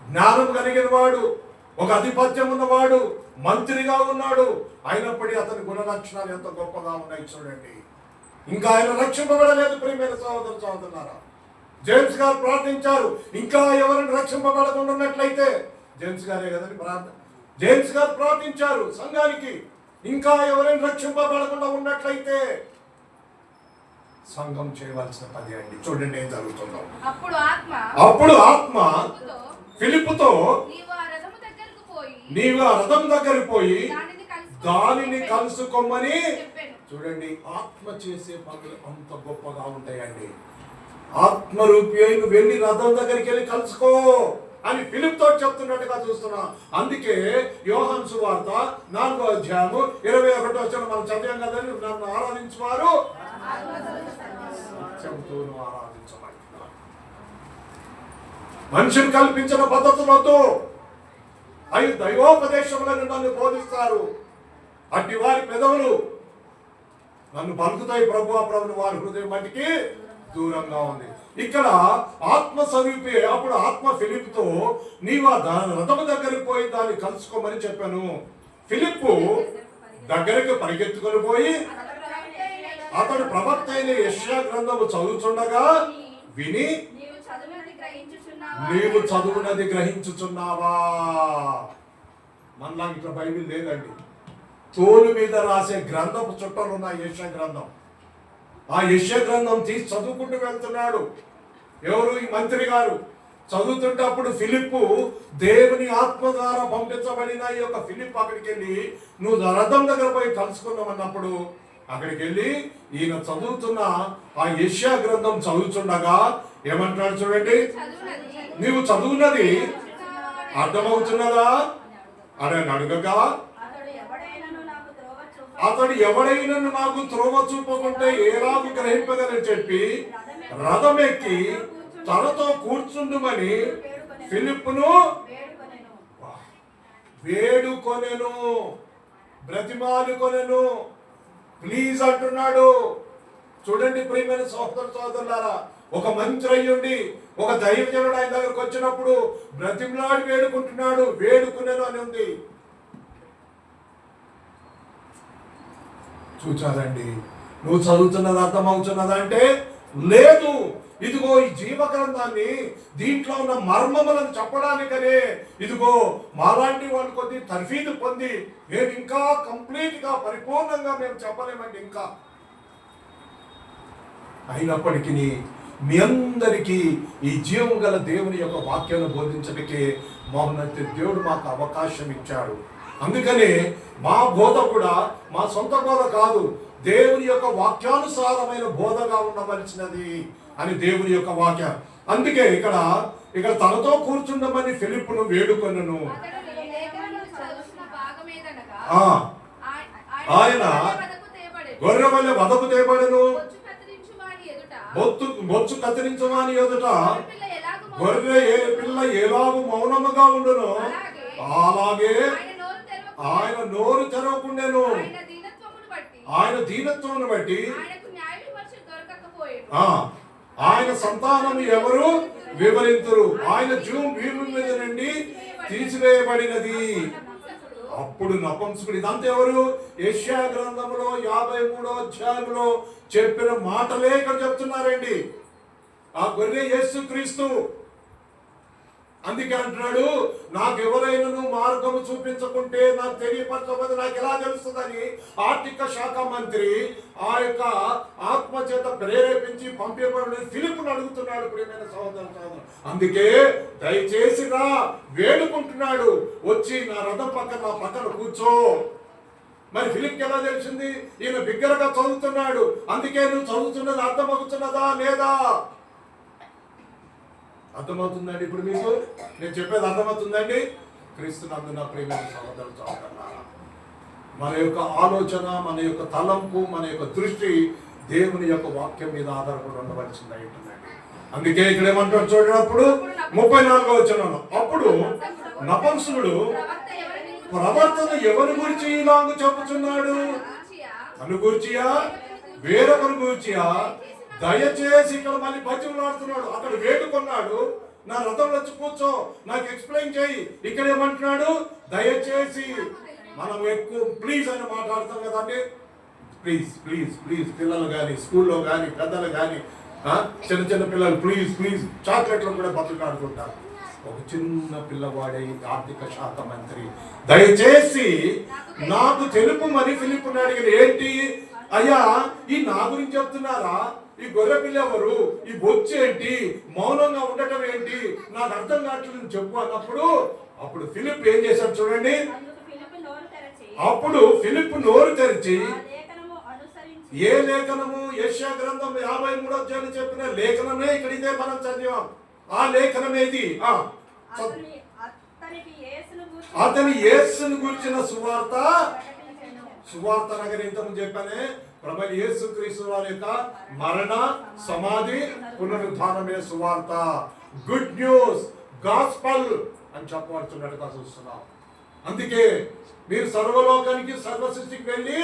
జ్ఞానం కలిగిన వాడు, ఒక ఆధిపత్యం ఉన్నవాడు, మంత్రిగా ఉన్నాడు. అయినప్పటికీ అతని గుణ లక్షణాలు ఎంత గొప్పగా ఉన్నాయి చూడండి. ఇంకా ఆయన రక్షింపబడలేదు. ప్రియమైన సహోదరు సహోదరులారా, జేమ్స్ గారు ప్రార్థించారు, ఇంకా ఎవరిని రక్షింపబడకుండా ఉన్నట్లయితే, జేమ్స్ గారే కదండి ప్రార్థన, జేమ్స్ గారు ప్రార్థించారు సంఘానికి, ఇంకా ఎవరైనా రక్షింపబడకుండా ఉన్నట్లయితే సంఘం చేయవలసిన పని అండి. చూడండి ఏం జరుగుతుందో. అప్పుడు ఆత్మ ఫిలిప్పుతో, నీవు ఆ రథం దగ్గరికి పోయి దానిని కలుసుకోమని. చూడండి, ఆత్మ చేసే పనులు అంత గొప్పగా ఉంటాయండి. ఆత్మరూపి అయి నువ్వు వెళ్ళి రథం దగ్గరికి వెళ్ళి కలుసుకో అని ఫిలిప్తో చెప్తున్నట్టుగా చూస్తున్నాం. అందుకే యోహాను సువార్త 4వ అధ్యాయము 21వ వచనం మనం చదివాం కదండి, నన్ను ఆరాధించువారు చెబుతూను ఆరాధించమంటున్నారు. మనిషిని కల్పించిన పద్ధతులతో అవి దైవోపదేశములను నన్ను బోధిస్తారు. అట్టి వారి పెదవులు నన్ను పలుకుతాయి ప్రభువా ప్రభుని, వారి హృదయం మట్టికి దూరంగా ఉంది. ఇక్కడ ఆత్మ స్వరూపి. అప్పుడు ఆత్మ ఫిలిప్తో, నీవు ఆ రథము దగ్గరికి పోయి దాన్ని కలుసుకోమని చెప్పాను. ఫిలిప్పు దగ్గరికి పరిగెత్తుకొని పోయి అతడు ప్రవక్త అయిన యెషయా గ్రంథము చదువుతుండగా విని, నీవు చదువునది గ్రహించుచున్నావా? మనలా ఇట్లా బైబిల్ లేదండి. తోలు మీద రాసే గ్రంథపు చుట్టలు ఉన్న యెషయా గ్రంథం, ఆ యెషయా గ్రంథం తీసి చదువుకుంటూ వెళ్తున్నాడు. ఎవరు? ఈ మంత్రి గారు. చదువుతుంటప్పుడు ఫిలిప్పు, దేవుని ఆత్మ ద్వారా పంపించబడిన ఈ యొక్క ఫిలిప్ అక్కడికి వెళ్ళి, నువ్వు రథం దగ్గర పోయి కలుసుకున్నామన్నప్పుడు అక్కడికి వెళ్ళి ఈయన చదువుతున్న ఆ యెషయా గ్రంథం చదువుతుండగా ఏమంటున్నాడు చూడండి, నీవు చదువున్నది అర్థమవుతున్నదా అని అడగగా, అతడు ఎవడైనను నాకు త్రోవ చూపకుంటే ఏలాగు గ్రహింపగలని చెప్పి రథం ఎక్కి తనతో కూర్చుండుమని ఫిలిప్పును వేడుకొనెను, బ్రతిమాలుకొనెను. ప్లీజ్ అంటున్నాడు. చూడండి ప్రియమైన సోదర సోదరులారా, ఒక మంత్రి అయ్యుండి ఒక దైవజనుడు ఆయన దగ్గరకు వచ్చినప్పుడు బ్రతిమలాడి వేడుకుంటున్నాడు. వేడుకునేను అని ఉంది. చూచారండి, నువ్వు చదువుతున్నది అర్థమవుతున్నదా అంటే లేదు. ఇదిగో ఈ జీవ గ్రంథాన్ని, దీంట్లో ఉన్న మర్మములను చెప్పడానికనే ఇదిగో మాలాంటి వాళ్ళు కొద్ది తర్ఫీదు పొంది మేము ఇంకా కంప్లీట్ గా పరిపూర్ణంగా మేము చెప్పలేమండి ఇంకా. అయినప్పటికీ మీ అందరికీ ఈ జీవం గల దేవుని యొక్క వాక్యాన్ని బోధించడానికి మహోన్నత దేవుడు మాకు అవకాశం ఇచ్చాడు. అందుకనే మా బోధ కూడా మా సొంత బోధ కాదు, దేవుని యొక్క వాక్యానుసారమైన బోధగా ఉండవలసినది అని దేవుని యొక్క వాక్యం. అందుకే ఇక్కడ తనతో కూర్చుండమని ఫిలిప్పును వేడుకొనెను. ఆయన గొర్రెవలె వధకు తేబడెను, బొచ్చు కత్తిరించమని ఎదుట గొర్రె పిల్ల ఎలాగూ మౌనముగా ఉండును అలాగే ఆయన నోరు తెరవకుండెను. ఆయన దీనత్వమును బట్టి ఆయన సంతానం ఎవరు వివరింతురు. ఆయన జీవం భూమి మీద నుండి తీసివేయబడినది. అప్పుడు నపుంసకుడు, ఇదంతా ఎవరు? యెషయా గ్రంథంలో 53వ అధ్యాయంలో చెప్పిన మాటలే ఇక్కడ చెప్తున్నారండి. ఆ గొర్రె యేసుక్రీస్తు. అందుకే అంటున్నాడు, నాకు ఎవరైనా మార్గము చూపించకుంటే నాకు తెలియపరచబోదు, నాకు ఎలా తెలుస్తుందని ఆర్థిక శాఖ మంత్రి ఆ యొక్క ఆత్మ చేత ప్రేరేపించి పంపబడిన ఫిలిప్పును అడుగుతున్నాడు. ప్రియమైన సహోదర సహోదరు, అందుకే దయచేసి రా వేడుకుంటున్నాడు, వచ్చి నా రథం పక్కన నా పక్కన కూర్చో. మరి ఫిలిప్కి ఎలా తెలిసింది? ఈయన బిగ్గరగా చదువుతున్నాడు. అందుకే నువ్వు చదువుతున్నది అర్థమవుతున్నదా లేదా? అర్థమవుతుందండి ఇప్పుడు మీకు నేను చెప్పేది? అర్థమవుతుందండి? క్రీస్తునందున ప్రియమైన సహోదర సహోదరులారా, మన యొక్క ఆలోచన, మన యొక్క తలంపు, మన యొక్క దృష్టి దేవుని యొక్క వాక్యం మీద ఆధారపడి ఉండవలసింది ఉంటుందండి. అందుకే ఇక్కడ ఏమంటాడు చూడప్పుడు 34వ వచనం, అప్పుడు నపుంసకుడు ప్రవర్తన ఎవరి గురించి ఇలాగ చెప్పుచున్నాడు? తను గురించియా వేరొకరి గురించియా? దయచేసి ఇక్కడ మళ్ళీ బతిమలాడుతున్నాడు. అక్కడ వేడుకున్నాడు, నా రథంలో వచ్చి కూర్చో, నాకు ఎక్స్ప్లెయిన్ చేయి. ఇక్కడ ఏమంటున్నాడు? దయచేసి. మనం ఎక్కువ ప్లీజ్ అని మాట్లాడతాం కదండి. ప్లీజ్ ప్లీజ్ ప్లీజ్, పిల్లలు కానీ స్కూల్లో కానీ పెద్దలు కానీ చిన్న చిన్న పిల్లలు ప్లీజ్ ప్లీజ్ చాక్లెట్లు కూడా బతులాడుకుంటారు. ఒక చిన్న పిల్లవాడే ఆర్థిక శాఖ మంత్రి దయచేసి నాకు తెలుపుమని ఫిలిప్పుని అడిగిన. ఏంటి అయ్యా, ఈ నా గురించి చెప్తున్నారా? ఈ గొర్రె పిల్ల ఎవరు? ఈ బొచ్చు ఏంటి? మౌనంగా ఉండటం ఏంటి? నాకు అర్థం కావట్లేదు చెప్పు అన్నప్పుడు అప్పుడు ఫిలిప్ ఏం చేశాడు చూడండి. అప్పుడు ఫిలిప్ నోరు తెరిచి ఏ లేఖనము? యెషయా గ్రంథం 53వ అధ్యాయం చెప్పిన లేఖనమే ఇక్కడ ఇదే మనం చదివాం. ఆ లేఖనం ఏది? అతని యేసును గురించిన సువార్త. సువార్త నగరి ఇంతకు చెప్పానే, ప్రభు యేసుక్రీస్తు వారి యొక్క మరణ, సమాధి, పునరుద్ధానమే సువార్త. గుడ్ న్యూస్, గాస్పల్ అని చెప్పవలసినట్టుగా చూస్తున్నాం. అందుకే మీరు సర్వలోకానికి సర్వ సృష్టికి వెళ్ళి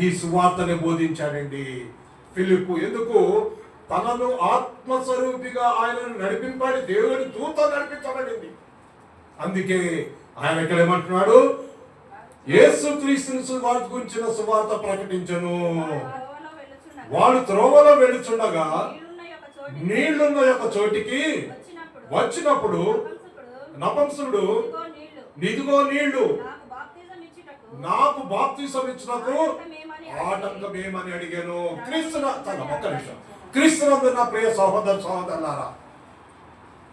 ఈ సువార్తని బోధించాడండి ఫిలిప్పు. ఎందుకు? తనను ఆత్మస్వరూపిగా ఆయనను నడిపింపడి దేవుని దూత నడిపించబడింది. అందుకే ఆయన ఇక్కడ ఏమంటున్నాడు? యేసుక్రీస్తుని సువార్త గురించిన సువార్త ప్రకటించను. వాడు త్రోవలో వెళ్ళుచుండగా నీళ్లున్న యొక్క చోటికి వచ్చినప్పుడు నపుంసకుడు, ఇదిగో నీళ్లు, నాకు బాప్తిసం ఇచ్చినకు ఆటంకమేమని అడిగాను. ఒక్క నిమిషం. క్రీస్తునందు నా ప్రియ సహోదరులారా,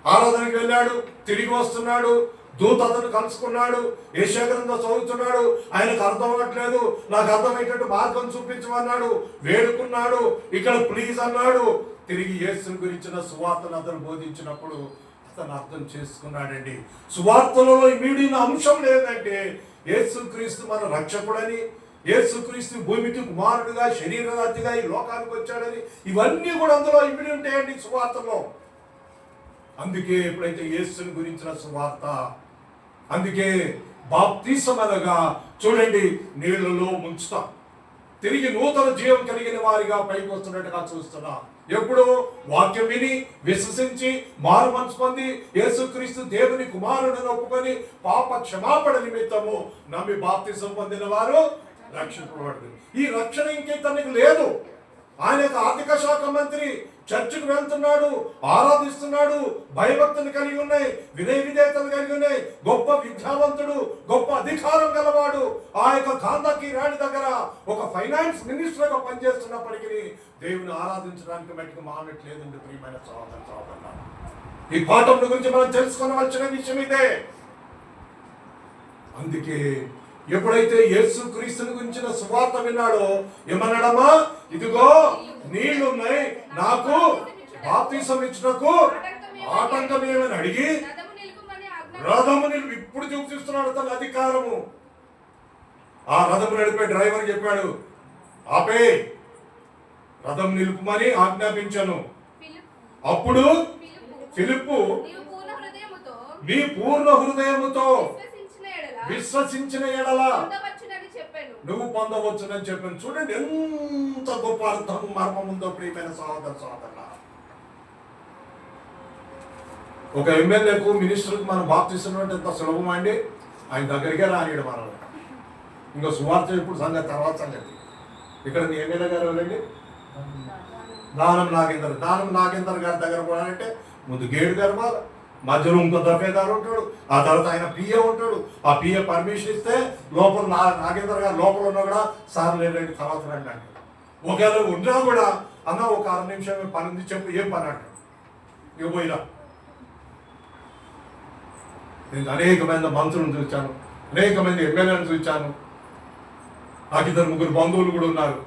ఆరాధనకి వెళ్ళాడు, తిరిగి వస్తున్నాడు, దూత అతను కలుసుకున్నాడు, యెషయా గ్రంథం చదువుతున్నాడు. ఆయనకు అర్థం అవ్వట్లేదు, నాకు అర్థమయ్యేటట్టు మార్గం చూపించమన్నాడు, వేడుకున్నాడు, ఇక్కడ ప్లీజ్ అన్నాడు. తిరిగి యేసుని గురించిన సువార్తను అతను బోధించినప్పుడు అతను అర్థం చేసుకున్నాడండి. సువార్తలలో ఇమిడిన అంశం లేదంటే యేసుక్రీస్తు మన రక్షకుడని, యేసుక్రీస్తు భూమికి కుమారుడుగా శరీరరాతిగా ఈ లోకానికి వచ్చాడని, ఇవన్నీ కూడా అందులో ఇమిడి ఉంటాయండి సువార్తలో. అందుకే ఎప్పుడైతే యేసుని గురించిన సువార్త, అందుకే బాప్తిసం అనగా చూడండి, నీళ్లలో ముంచుతాం, తిరిగి నూతన జీవం కలిగిన వారిగా పైకి వస్తున్నట్టుగా చూస్తున్నా. ఎప్పుడు? వాక్యం విని విశ్వసించి మారు మనసు పొంది యేసుక్రీస్తు దేవుని కుమారుడిని ఒప్పుకొని పాప క్షమాపణ నిమిత్తము నమ్మి బాప్తిసం పొందిన వారు రక్షింపబడదు. ఈ రక్షణ ఇంకెతనికి లేదు. ఆయన ఆర్థిక శాఖ మంత్రి చర్చికి వెళ్తున్నాడు, ఆరాధిస్తున్నాడు, భయభక్తులు కలిగి ఉన్నాయి, వినయ విధేయతలు కలిగి ఉన్నాయి, గొప్ప విద్యావంతుడు, గొప్ప అధికారం గలవాడు. ఆ యొక్క గాంధాకి రాణి దగ్గర ఒక ఫైనాన్స్ మినిస్టర్ గా పనిచేస్తున్నప్పటికీ దేవుని ఆరాధించడానికి మట్టికి మానట్లేదండి. ప్రియమైన సహోదరులారా, ఈ పాఠం గురించి మనం తెలుసుకోవాల్సిన విషయం ఇదే. అందుకే ఎప్పుడైతే యేసు క్రీస్తుని గురించిన సువార్త విన్నాడో ఏమన్నాడమ్మా? ఇదిగో నీళ్లున్నాయి, నాకు బాప్తిసం ఇచ్చినకు ఆటంకం ఏమని అడిగి రథము నిలుపు. ఇప్పుడు చూపిస్తున్నాడు తన అధికారము. ఆ రథము నడిపే డ్రైవర్ చెప్పాడు, ఆపే, రథం నిలుపుమని ఆజ్ఞాపించను. అప్పుడు ఫిలిప్పు నీ పూర్ణ హృదయముతో విశ్వసించిన ఎడల నువ్వు పొందవచ్చునని చెప్పాను. చూడండి ఎంత గొప్ప అర్థం మర్మం ఉందో ప్రియమైన సహోదరులారా. ఒక ఎమ్మెల్యేకు మినిస్టర్కు మనం బాప్తిసం అంటే ఎంత సులభం అండి. ఆయన దగ్గరికే రానియడం మనం. ఇంకా సువార్త ఇప్పుడు సంగతి, తర్వాత సంగతి. ఇక్కడ మీ ఎమ్మెల్యే గారు ఎవరండి? దానం నాగేందర్ గారి దగ్గర కూడా అంటే ముందు గేడు గారు, మధ్యలో ఇంకో దఫేదారు ఉంటాడు, ఆ తర్వాత ఆయన పిఏ ఉంటాడు. ఆ పిఏ పర్మిషన్ ఇస్తే లోపల నాగేందర్ గారు లోపల ఉన్నా కూడా సార్ లేదండి తర్వాత రండి అంటాడు. ఒకవేళ ఉన్నా కూడా అన్న ఒక 6 నిమిషం పని ఉంది చెప్పు, ఏం పని అంటాడు. ఇక పోయినా నేను అనేకమైన మంత్రులను చూశాను, అనేకమంది ఎమ్మెల్యేలను చూశాను, నాకు 2-3 బంధువులు కూడా ఉన్నారు.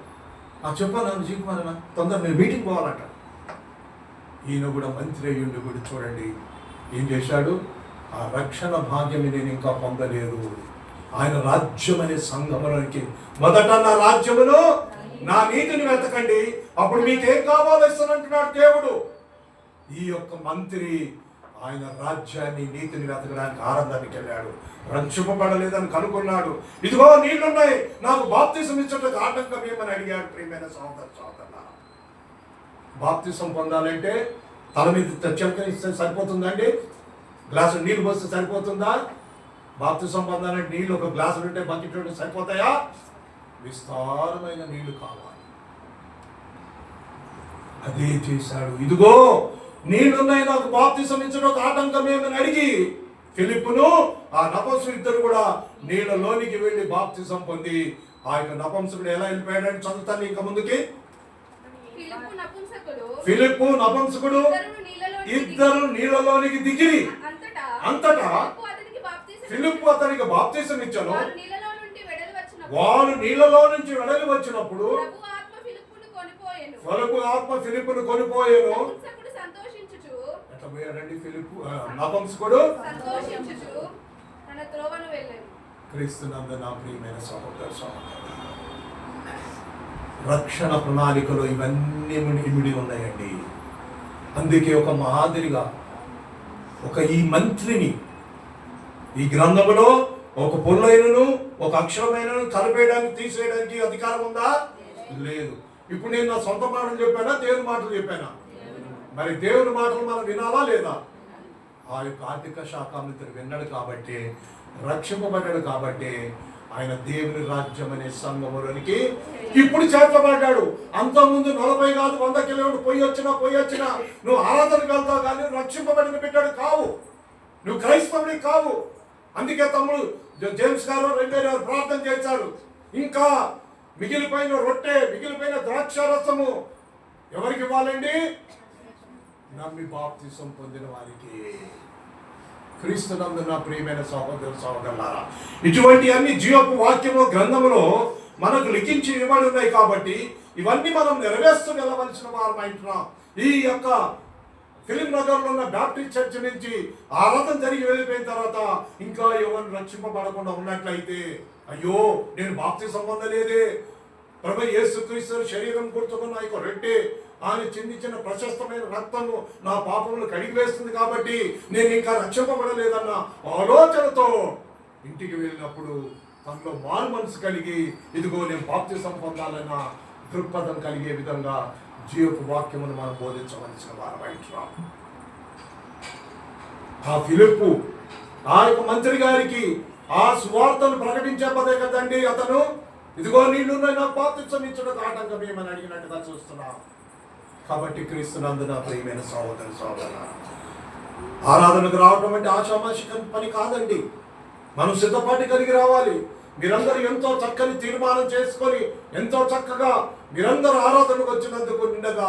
చెప్పాను నన్ను జీకుమారన్నా తొందర నేను మీటింగ్ పోవాలంట. ఈయన కూడా మంత్రి అయ్యుండి కూడా చూడండి ఏం చేశాడు? ఆ రక్షణ భాగ్యం నేను ఇంకా పొందలేదు. ఆయన రాజ్యం అనే సంఘములోనికి మొదట నా రాజ్యమును నా నీతిని వెతకండి, అప్పుడు మీకేం కావాలో ఇస్తానంటున్నాడు దేవుడు. ఈ యొక్క మంత్రి ఆయన రాజ్యాన్ని నీతిని వెతకడానికి ఆనందానికి వెళ్ళాడు. రక్షింపబడలేదని కనుక్కున్నాడు. ఇదిగో నీళ్లున్నాయి, నాకు బాప్తిసం ఇచ్చటకు ఆటంకం ఏమని అడిగాడు. ప్రియమైన సహోదరులారా, బాప్తిసం పొందాలంటే తల మీద చెంక ఇస్తే సరిపోతుందండి? గ్లాసు నీళ్ళు పోస్తే సరిపోతుందా? బాప్తిసం పొందాలంటే నీళ్ళు ఒక గ్లాసు ఉంటే బకెట్ ఉంటే సరిపోతాయా? విస్తారమైన నీళ్లు కావాలి. అదే చేశాడు. ఇదిగో నీళ్లున్నాయి, నాకు బాప్తిసం ఇచ్చడం ఆటంకం ఏమని అడిగి ఫిలిప్పును ఆ నపుంసకుడు ఇద్దరు కూడా నీళ్ళలోనికి వెళ్ళి బాప్తిసం పొంది ఆ యొక్క నపుంసకుడు ఎలా వెళ్ళిపోయాడని చదువుతాను ఇంకా ముందుకి. ఫిలిప్పు నపుంసకుడు ఇద్దరు నీళ్ళలోనికి దిగిరి. అంతటా ఫిలిప్పు అతనికి బాప్తిసం ఇచ్చాను. వారు నీళ్ళలో నుంచి వెడలి వచ్చినప్పుడు ప్రభు ఆత్మ ఫిలిప్పును కొనిపోయాను. ఎట్లా పోయాడండి ఫిలిప్పు? నపుంసకుడు క్రీస్తునందు నా ప్రియమైన సహోదర సహోదరులారా, రక్షణ ప్రణాళికలో ఇవన్నీ ఇమిడి ఉన్నాయండి. అందుకే ఒక మాదిరిగా ఒక ఈ మంత్రిని ఈ గ్రంథములో ఒక పొల్లైనను ఒక అక్షరమైనను కలిపేయడానికి తీసేయడానికి అధికారం ఉందా? లేదు. ఇప్పుడు నేను నా సొంత మాటలు చెప్పానా, దేవుని మాటలు చెప్పానా? మరి దేవుని మాటలు మనం వినాలా లేదా? ఆ యొక్క ఆర్థిక శాఖ మంత్రి విన్నాడు కాబట్టి, రక్షింపబడ్డాడు కాబట్టి ఆయన దేవుని రాజ్యం అనే సంఘములోనికి ఇప్పుడు చేర్చబడ్డాడు. అంతకుముందు 40 కాదు 100 కిలోమీటర్లు పోయి వచ్చినా నువ్వు ఆరాధనకు వెళ్తావు కానీ రక్షింపబడిన బిడ్డాడు కావు, నువ్వు క్రైస్తవుడి కావు. అందుకే తమ్ముడు జేమ్స్ గారు 2000 ప్రార్థన చేశారు. ఇంకా మిగిలిపోయిన రొట్టె, మిగిలిపోయిన ద్రాక్షారసము ఎవరికి ఇవ్వాలండి? నమ్మి బాప్తిసం పొందిన వారికి. క్రీస్తునందు నా ప్రియమైన సహోదర సహోదరులారా, ఇటువంటి అన్ని జీవపు వాక్యము గ్రంథములో మనకు లిఖించి ఇవ్వబడి ఉన్నాయి కాబట్టి ఇవన్నీ మనం నెరవేర్స్తూ వెళ్ళవలసిన వారు అంటున్నాం. ఈ యొక్క ఫిలిం నగర్లో ఉన్న బ్యాప్టిస్ట్ చర్చ్ నుంచి ఆరాధన జరిగి వెళ్ళిపోయిన తర్వాత ఇంకా ఎవరు రక్షింపబడకుండా ఉన్నట్లయితే, అయ్యో నేను బాప్తిసం పొందలేదే, ప్రభు యేసుక్రీస్తు శరీరం గుర్తుకున్న యొక్క రొట్టె ఆయన చిందించిన ప్రశస్తమైన రక్తము నా పాపములు కడిగి వేస్తుంది కాబట్టి నేను ఇంకా రక్షింపబడలేదన్న ఆలోచనతో ఇంటికి వెళ్ళినప్పుడు తనలో మారు మనసు కలిగి ఇదిగో నేను బాప్తిసం పొందాలన్న దృక్పథం కలిగే విధంగా జీవపు వాక్యమును మనం బోధించవలసిన వారమైంటున్నాం. ఆ ఫిలిప్పు ఆ యొక్క మంత్రి గారికి ఆ సువార్తను ప్రకటించే పదే కదండి అతను ఇదిగో నీళ్లు నాకు బాప్తిసం ఇచ్చడం ఆటంకం ఏమని అడిగినట్టుగా చూస్తున్నాం. కాబట్టి క్రీస్తునందు నా ప్రియమైన సహోదర సహోదరులారా, ఆరాధనకు రావడం అంటే ఆషామాషి పని కాదండి. మనం సిద్ధపాటి కలిగి రావాలి. మీరందరూ ఎంతో చక్కని తీర్మానం చేసుకొని ఎంతో చక్కగా మీరందరూ ఆరాధనకు వచ్చినందుకు నిండగా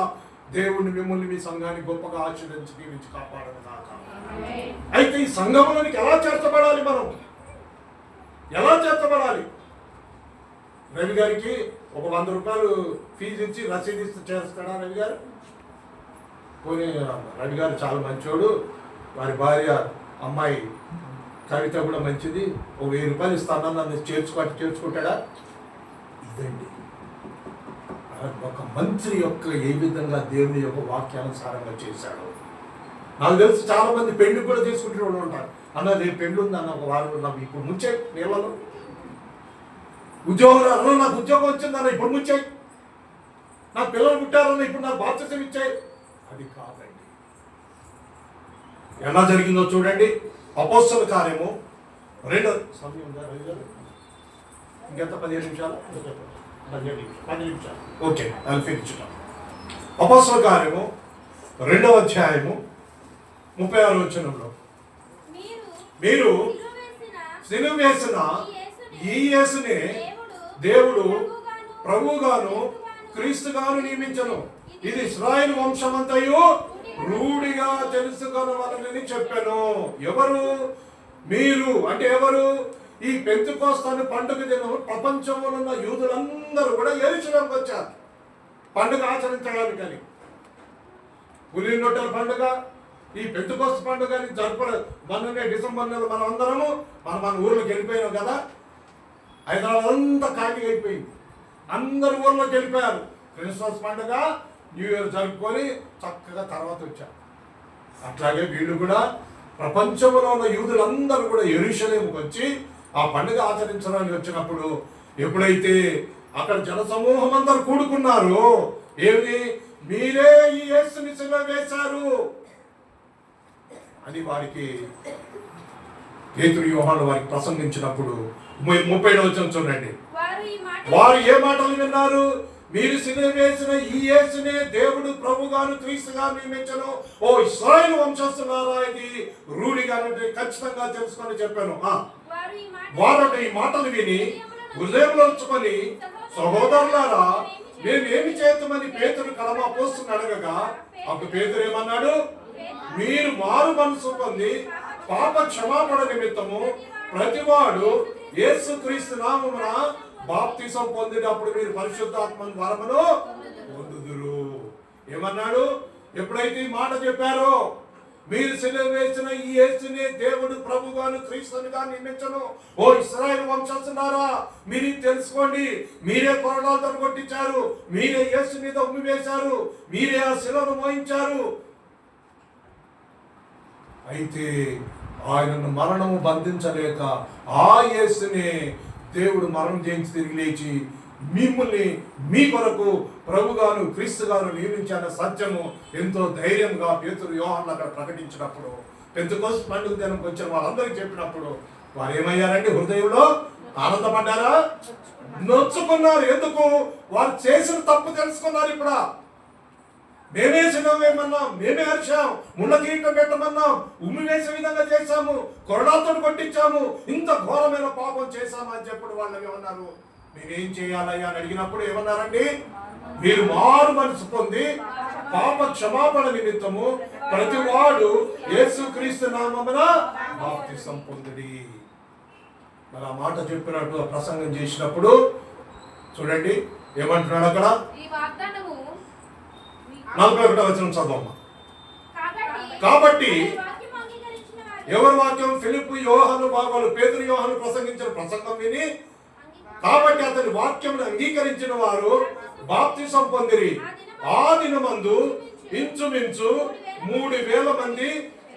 దేవుణ్ణి మిమ్మల్ని మీ సంఘాన్ని గొప్పగా ఆశీర్వదించి దీవించి కాపాడను కాక. అయితే ఈ సంఘంలోనికి ఎలా చేర్చబడాలి? మనం ఎలా చేర్చబడాలి? రవి గారికి ఒక 100 రూపాయలు ఫీజు ఇచ్చి రసీదు ఇస్తూ చేస్తాడా రవి గారు? పోనీ రవి గారు చాలా మంచోడు, వారి భార్య అమ్మాయి కవిత కూడా మంచిది, ఒక 1000 రూపాయలు ఇస్తాను నన్ను చేర్చుకుంటాడా? ఇదండి ఒక మంత్రి యొక్క ఏ విధంగా దేవుని యొక్క వాక్యానుసారంగా చేశాడు. నాకు తెలిసి చాలా మంది పెళ్లి కూడా తీసుకుంటూ ఉంటారు. అన్న రేపు పెళ్లి ఉంది అన్న, ఒక వారం నాకు ఇప్పుడు ముంచే నీళ్ళలో ఉద్యోగం అన్న, నాకు ఉద్యోగం వచ్చిందన్న ఇప్పుడు ముంచాయి, నాకు పిల్లలు పుట్టారన్న ఇప్పుడు నాకు బాప్తిసం ఇచ్చాయి. అది కాదండి. ఎలా జరిగిందో చూడండి. అపోస్తల కార్యము 2 సమయం ఉందా రవి గారు? ఇంకెంత 15 నిమిషాలు? 10 నిమిషాలు. ఓకే, అది ఫినిష్. అపోస్తల కార్యము 2వ అధ్యాయము 36వ వచనంలో మీరు సిలువ వేసిన ఈ యేసునే దేవుడు ప్రభువుగాను క్రీస్తుగాను నియమించను, ఇది ఇశ్రాయేలు వంశమంతయు రూఢిగా తెలుసుకొనవలెనని చెప్పాను. ఎవరు? మీరు. అంటే ఎవరు? ఈ పెంతెకోస్తు పండుగ దినం ప్రపంచంలో ఉన్న యూదులందరూ కూడా యెరూషలేముకు వచ్చారు పండుగ ఆచరించడానికని. పులిన రొట్టెల పండుగ, ఈ పెంతెకోస్తు పండుగని మొన్ననే డిసెంబర్ నెల మనం అందరము మన ఊర్లోకి వెళ్ళిపోయాం కదా. హైదరాబాద్ అంతా ఖాళీ అయిపోయింది, అందరు ఊర్లోకి వెళ్ళిపోయారు. క్రిస్మస్ పండుగ న్యూ ఇయర్ జరుపుకొని చక్కగా తర్వాత వచ్చారు. అట్లాగే వీళ్ళు కూడా ప్రపంచంలో ఉన్న యూదులందరూ కూడా యెరూషలేముకు వచ్చి ఆ పండుగ ఆచరించడానికి వచ్చినప్పుడు ఎప్పుడైతే అక్కడ జనసమూహం అందరూ కూడుకున్నారు, ఏమి మీరే ఈ యేసుని సిలువ వేశారు అని వారికి పేతురు యోహాను వారికి ప్రసంగించినప్పుడు 30వ వచనం చూడండి. వారు ఏ మాటలు విన్నారు? మీరు సిలువ వేసిన ఈ యేసునే దేవుడు ప్రభుగాను క్రీస్తుగా నియమించను. ఓ ఇశ్రాయేలు వంశస్థులారా, ఇది రూఢిగా ఖచ్చితంగా తెలుసుకొని చెప్పాను. వారు ఈ మాటలు విని హృదయంలో ఉంచుకొని, సహోదరులారా మేమేమి చేద్దామని పేతురు కలమ పోస్తుని అడగగా, అప్పుడు పేతురు ఏమన్నాడు? మీరు మారు మనసు పొంది పాప క్షమాపణ నిమిత్తము ప్రతివాడు యేసుక్రీస్తు నామమున బాప్తిసం పొందినప్పుడు మీరు పరిశుద్ధాత్మ వరమును పొందుదురు. ఏమన్నాడు? ఎప్పుడైతే ఈ మాట చెప్పారో, మీరు సిలువ వేసిన ఈ యేసునే దేవుడు ప్రభుగాను క్రీస్తునిగా నియమించను. ఓ ఇశ్రాయేలు వంశస్థులారా, మీరు తెలుసుకోండి. మీరే కొరడాలతో కొట్టించారు, మీరే యేసు మీద ఉమ్మి వేశారు, మీరే ఆ శిలను మోయించారు. అయితే ఆయనను మరణము బంధించలేక ఆ యేసునే దేవుడు మరణం చేయించి తిరిగి లేచి మిమ్మల్ని మీ కొరకు ప్రభుగాను క్రీస్తుగాను నియమించిన సత్యము ఎంతో ధైర్యంగా పేతురు యోహాను అక్కడ ప్రకటించినప్పుడు, పెంతెకోస్తు పండుగ దినంకి వచ్చిన వాళ్ళందరికీ చెప్పినప్పుడు వారు ఏమయ్యారండి? హృదయంలో ఆనందపడ్డారా? నొచ్చుకున్నారు. ఎందుకు? వారు చేసిన తప్పు తెలుసుకున్నారు. ఇప్పుడు మేమే సిలువ వేయమన్నాం, మేమే అరిచాం, ముళ్ళ కిరీటం పెట్టమన్నాం, ఉమ్మి వేసే విధంగా చేశాము, కొరడాతో కొట్టించాము, ఇంత ఘోరమైన పాపం చేశాము అని చెప్పి వాళ్ళు ఏమన్నారు? మేమేం చేయాలయ్యా అని అడిగినప్పుడు ఏమన్నారండి? మీరు మారు మనసు పొంది పాప క్షమాపణ నిమిత్తము ప్రతివాడు యేసుక్రీస్తు నామమున బాప్తిసం పొందుడి. మరి ఆ మాట చెప్పినట్టు ప్రసంగం చేసినప్పుడు చూడండి ఏమంటున్నాడు అక్కడ? 41వ వచనం చదవమ్మా. కాబట్టి ఎవరి వాక్యం? ఫిలిప్పు, యోహాను బాగోలు, పేతురు, యోహాను ప్రసంగించిన ప్రసంగం విని, కాబట్టి అతని వాక్యమును అంగీకరించిన వారు బాప్తిసం పొందిరి. ఆ దినమందు ఇంచుమించు 3,000 మంది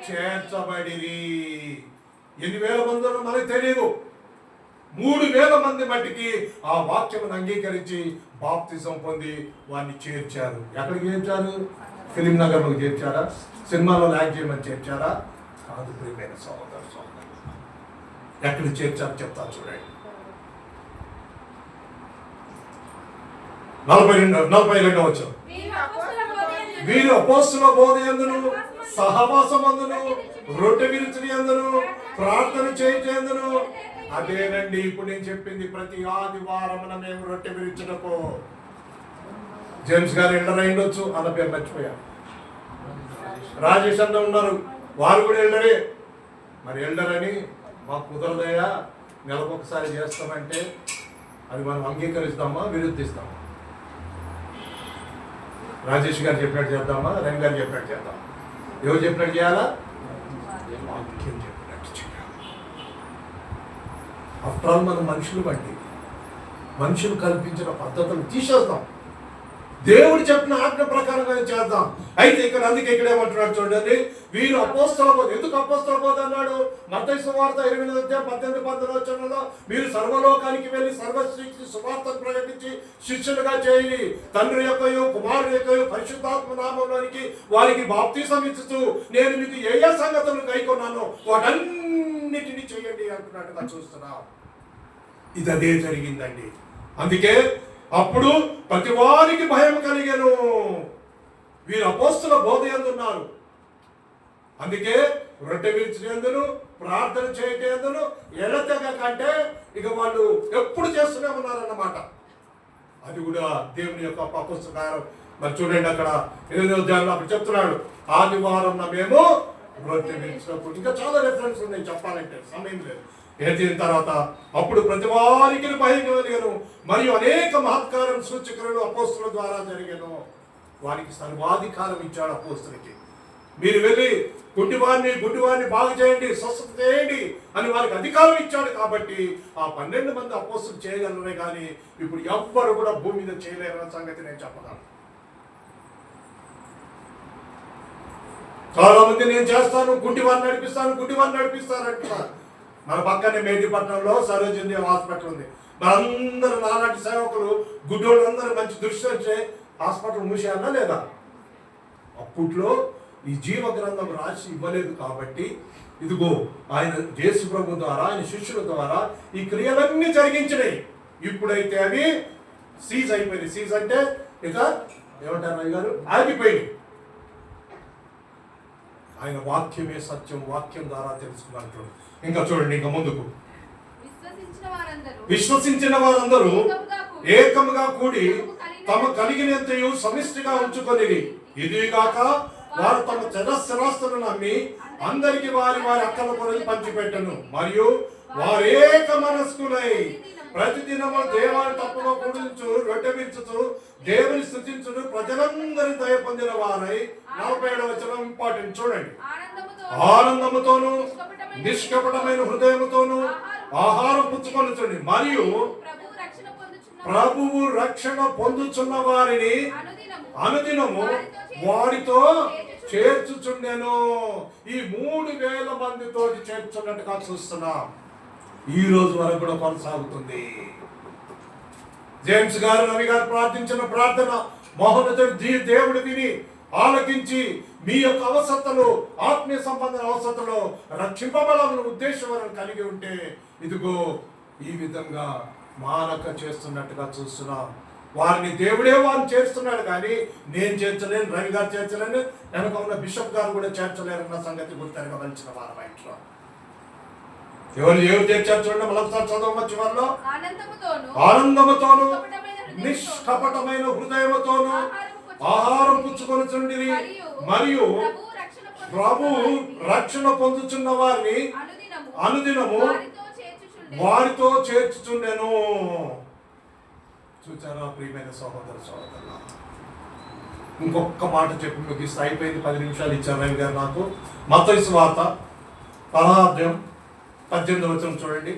చేర్చబడిరి. ఎన్ని వేల మందో మనకు తెలియదు. 3,000 మంది మట్టికి ఆ వాక్యమును అంగీకరించి బాప్తిసం పొంది వారిని చేర్చారు. ఎక్కడికి చేర్చారు? ఫిలిం నగర్లో చేర్చారా? సినిమాలో యాక్ట్ చేయమని చేర్చారా? కాదు ప్రియమైన సోదర సోదరు, ఎక్కడ చేర్చారు చెప్తాను చూడండి. 42వ వచనం. వీరు అపోస్తలుల బోధయందును సహవాసమందును రొట్టె విరుచుని యందును ప్రార్థన చేయుటయందును. అదేనండి ఇప్పుడు నేను చెప్పింది. ప్రతి ఆదివారమున మేము రొట్టె విరుచుటకు. జేమ్స్ గారు ఎల్డర్ అయిండొచ్చు, అన్న పేరు మర్చిపోయా. రాజేష్ అన్న ఉన్నారు, వారు కూడా ఎల్డరే. మరి ఎల్డర్ అని మాకు కుదరదయా, నెలకొకసారి చేస్తామంటే అది మనం అంగీకరిస్తామా విరుద్ధిస్తామా? రాజేష్ గారు చెప్పినట్టు చేద్దామా, రంగ్ గారు చెప్పినట్టు చేద్దామా? ఎవరు చెప్పినట్టు చేయాలా? వాక్యం చెప్పినట్టు చేయాలి. ఆఫ్టర్ ఆల్ మనం మనుషులు బట్టి మనుషులు కల్పించిన పద్ధతులు తీసేస్తాం, దేవుడు చెప్పిన ఆజ్ఞ ప్రకారంగా చేద్దాం. అయితే ఇక్కడ అందుకే ఇక్కడ ఏమంటున్నాడు చూడండి, వీరు అపోస్తల బోధ. ఎందుకు అపోస్తల బోధ అన్నాడు? మత్తయి సువార్త 28:18-19 మీరు సర్వలోకానికి వెళ్ళి సర్వశ్రీకి సువార్తను ప్రకటించి శిష్యులుగా చేయండి, తండ్రి యొక్కయు కుమారుడు యొక్కయు పరిశుద్ధాత్మ నామంలోనికి వారికి బాప్తిసం ఇచ్చుతూ నేను మీకు ఏ ఏ సంగతులు కైకొన్నానో వాటన్నిటిని చేయండి అంటున్నట్టుగా చూస్తున్నాం. ఇది అదే జరిగిందండి. అందుకే అప్పుడు ప్రతి వారికి భయం కలిగెను. వీరు అపోస్తల బోధ యందున్నారు. అందుకే రొట్టె విరుచునందును ప్రార్థన చేయటందును ఎడతెగ కంటే ఇక వాళ్ళు ఎప్పుడు చేస్తూనే ఉన్నారన్నమాట. అది కూడా దేవుని యొక్క అపోస్తలుగారు. మరి చూడండి అక్కడ 8వ అధ్యాయంలో అప్పుడు చెప్తున్నాడు, ఆదివారం మేము రొట్టె విరుచునప్పుడు. ఇంకా చాలా రెఫరెన్స్ ఉన్నాయి చెప్పాలంటే, సమయం లేదు. ఏదిన తర్వాత అప్పుడు ప్రతి వారికి భయం కలిగెను, మరియు అనేక మహత్కారం సూచకులు అపోస్తలుల ద్వారా జరిగెను. వారికి సర్వాధికారం ఇచ్చాడు అపోస్తలులకి. మీరు వెళ్ళి గుడ్డివారిని బాగు చేయండి, స్వస్థత చేయండి అని వారికి అధికారం ఇచ్చాడు. కాబట్టి ఆ 12 మంది అపోస్తలులు చేయగలరే కానీ ఇప్పుడు ఎవ్వరు కూడా భూమి మీద చేయలేరన్న సంగతి నేను చెప్పగలను. చాలా మంది నేను చేస్తాను, గుడ్డివారిని నడిపిస్తాను అంటున్నారు. మన పక్కనే మేడిపట్నంలో సరోజినీ హాస్పిటల్ ఉంది. మనందరూ నాలాంటి సేవకులు గుడ్డోళ్ళందరూ మంచి దృష్టి వచ్చే హాస్పిటల్ మూసేయాలా లేదా? అప్పట్లో ఈ జీవ గ్రంథం రాసి ఇవ్వలేదు కాబట్టి ఇదిగో ఆయన యేసు ప్రభు ద్వారా ఆయన శిష్యుల ద్వారా ఈ క్రియలన్నీ జరిగించినాయి. ఇప్పుడైతే అవి సీజ్ అయిపోయింది. సీజ్ అంటే ఇక ఏమంటారు రవి గారు, ఆగిపోయింది. ఆయన వాక్యమే సత్యం, వాక్యం ద్వారా తెలుసుకున్నట్టు. ఇంకా చూడండి, ఇంకా ముందుకు, విశ్వసించిన వారందరూ ఏకముగా కూడి తమ కలిగినంతయు సమిష్టిగా ఉంచుకొని, ఇదిగాక వారు తమ చరస్థిరాస్తులను నమ్మి అందరికి వారి వారి అక్కల కొరలు పంచిపెట్టను. మరియు వారు ఏక మనస్కులై ప్రతిదినము దేవాన్ని తప్పగా కూడించు, రొట్టె విరుచుచు, దేవుని స్తుతించుచు, ప్రజలందరి దయ పొందిన వారై. 47వ వచనం ఇంపార్టెంట్, చూడండి. ఆనందముతోను నిష్కపటమైన హృదయముతోను ఆహారం పుచ్చుకొనుచుండి, మరియు ప్రభువు రక్షణ పొందుచున్న వారిని అనుదినము వారితో చేర్చుచుండెను. ఈ 3000 మందితో చేర్చున్నట్టుగా చూస్తున్నాం. ఈ రోజు వరకు కూడా కొనసాగుతుంది. జేమ్స్ గారు, రవి గారు ప్రార్థించిన ప్రార్థన మహోన్నతుడు దేవుడు విని ఆలకించి మీ యొక్క అవసరతలు, ఆత్మీయ సంబంధ అవసరతలు రక్షింపబడాలని ఉద్దేశం కలిగి ఉంటే ఇదిగో ఈ విధంగా మానక చేస్తున్నట్టుగా చూస్తున్నాం. వారిని దేవుడే వారిని చేస్తున్నాడు, కానీ నేను చేర్చలేను, రవి గారు చేర్చలేను, వెనక ఉన్న బిషప్ గారు కూడా చేర్చలేరన్న సంగతి గుర్తెరగవలసిన వారు బయటలో. ఎవరు చేర్చారు చూడండి, మళ్ళొకసారి చదవవచ్చు. చివరిలో ఆనందముతోను నిష్కపటమైన హృదయముతోను ఆహారం పుచ్చుకొనుచుండిరి, మరియు ప్రభు రక్షణ పొందుచున్న వారిని అనుదినము వారితో చేర్చుచుండెను. చూచారా ప్రియమైన సహోదర సహోదరులు? ఇంకొక మాట చెప్పి ముగిస్తే అయిపోయింది. 10 నిమిషాలు ఇచ్చారు రవి గారు నాకు. మత్తయి సువార్త 18వ వచనం చూడండి.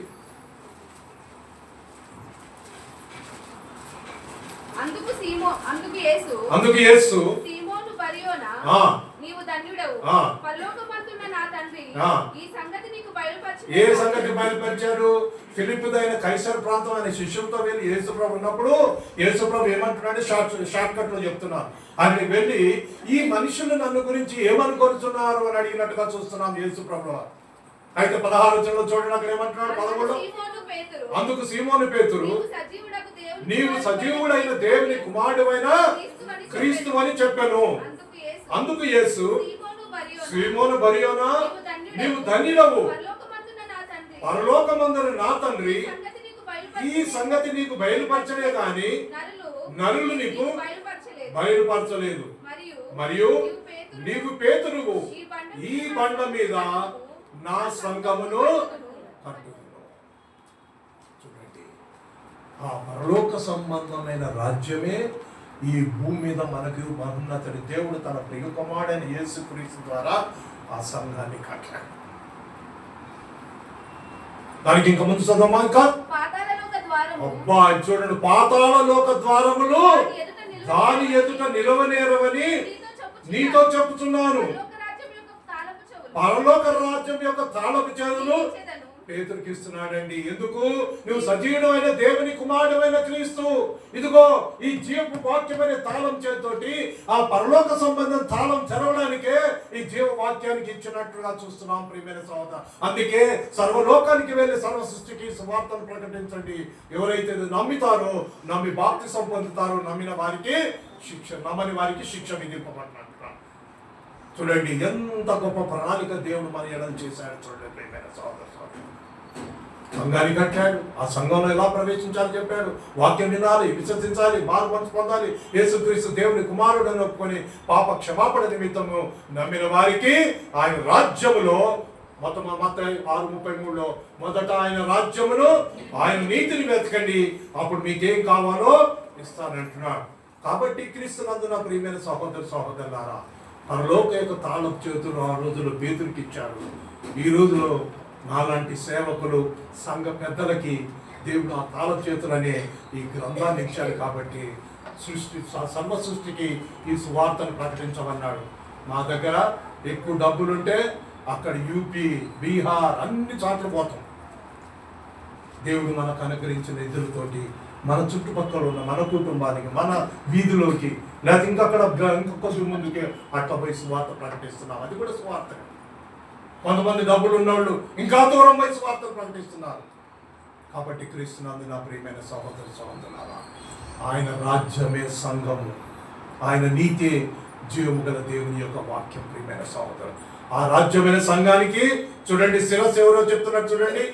అందుకు యేసు సీమోను బరియోనా, నీవు ధన్యుడవు, పరలోకమందున్న నా తండ్రి ఈ సంగతి నీకు బయలుపరిచాడు. ఏ సంగతి బయలుపరిచారు? ఫిలిప్పుదైన కైసర్ ప్రాంతం అనే శిష్యులతో వెళ్ళి యేసుప్రభు ఉన్నప్పుడు యేసుప్రభు ఏమంటున్నాడు, షార్ట్ కట్ లో చెప్తున్నారు. అక్కడికి వెళ్ళి ఈ మనుషులు నన్ను గురించి ఏమనుకొనుచున్నారు అని అడిగినట్టుగా చూస్తున్నాం యేసుప్రభు. అయితే 16వ వచనంలో చూడండి, అక్కడ ఏమంటున్నాడు? 11. అందుకు సీమోను పేతురు, నీవు సజీవుడైన దేవుని కుమారుడైన క్రీస్తు అని చెప్పాను. అందుకు యేసు, సీమోను బరియోనా, నీవు ధన్యుడవు, పరలోకమందున నా తండ్రి ఈ సంగతి నీకు బయలుపరచలే గాని నరులు నీకు బయలుపరచలేదు. మరియు నీవు పేతురువు, ఈ బండ మీద నా సంఘమును కట్టుదును. చూడండి, ఆ పరలోక సంబంధమైన రాజ్యమే ఈ భూమి మీద మనకు మహోన్నతుడి దేవుడు తన ప్రియ కుమారుడైన యేసుక్రీస్తు ద్వారా ఆ సంఘాన్ని కట్టాడు. దానికి ఇంకా ముందు చదవమా? ఇంకా అబ్బా చూడండి, పాతాళలోక ద్వారములు దాని ఎదుట నిలవనేరవని నీతో చెప్పుచున్నాను. పరలోక రాజ్యం యొక్క తాళపు చెవులు పేతురుకి ఇస్తున్నాడండి. ఎందుకు? నువ్వు సజీవుడైన దేవుని కుమారుడైన క్రీస్తు, ఇదిగో ఈ జీవపు వాక్యమైన తాళం చేతోటి ఆ పరలోక సంబంధం తాళం తెరవడానికే ఈ జీవ వాక్యానికి ఇచ్చినట్లుగా చూస్తున్నాం ప్రియమైన సహోదర. అందుకే సర్వలోకానికి వెళ్ళి సర్వ సృష్టికి సువార్తను ప్రకటించండి. ఎవరైతే నమ్ముతారో, నమ్మి బాప్తిసం పొందుతారో, నమ్మిన వారికి శిక్ష, నమ్మని వారికి శిక్ష విధింపబడినట్టు. చూడండి ఎంత గొప్ప ప్రణాళిక దేవుడు మన ఎడలు చేశాడు. చూడండి ప్రియమైన సహోదర, సంఘాన్ని కట్టాడు. ఆ సంఘంలో ఎలా ప్రవేశించాలి చెప్పాడు. వాక్యం వినాలి, విశ్వసించాలి, మారుమనసు పొందాలి, యేసుక్రీస్తు దేవుని కుమారుడని ఒప్పుకొని పాప క్షమాపణ నిమిత్తము నమ్మిన వారికి ఆయన రాజ్యములో మత్తయి 6:33లో మొదట ఆయన రాజ్యమును ఆయన నీతిని వెతకండి, అప్పుడు మీకేం కావాలో ఇస్తానంటున్నాడు. కాబట్టి క్రీస్తునందున ప్రియమైన సహోదర సహోదరులారా, పరలోక యొక్క తాళపు చేతులు ఆ రోజులో పేతురుకి ఇచ్చాడు. ఈ రోజులో నాలాంటి సేవకులు, సంఘ పెద్దలకి దేవుడు ఆ తాళపు చేతులు అనే ఈ గ్రంథాన్ని ఇచ్చాడు. కాబట్టి సర్వ సృష్టికి ఈ సువార్తను ప్రకటించమన్నాడు. మా దగ్గర ఎక్కువ డబ్బులుంటే అక్కడ యూపీ, బీహార్ అన్ని చోట్ల పోతాం. దేవుడు మనకు అనుగ్రహించిన నిధులతోటి మన చుట్టుపక్కల ఉన్న మన కుటుంబానికి, మన వీధిలోకి, లేదా ఇంకక్కడ ఇంకొక ముందుకే అట్లా పోయి సువార్త ప్రకటిస్తున్నాం. అది కూడా సువార్త. కొంతమంది డబ్బులు ఉన్నవాళ్ళు ఇంకా దూరం పోయి సువార్తలు ప్రకటిస్తున్నారు. కాబట్టి క్రీస్తునందు నా ప్రియమైన సహోదర సహోదరులారా, ఆయన రాజ్యమే సంఘము, ఆయన నీతే జీవము గల దేవుని యొక్క వాక్యం. ప్రియమైన సహోదరు, ఆ రాజ్యమైన సంఘానికి చూడండి శిరస్సు ఎవరో చెప్తున్నారు చూడండి.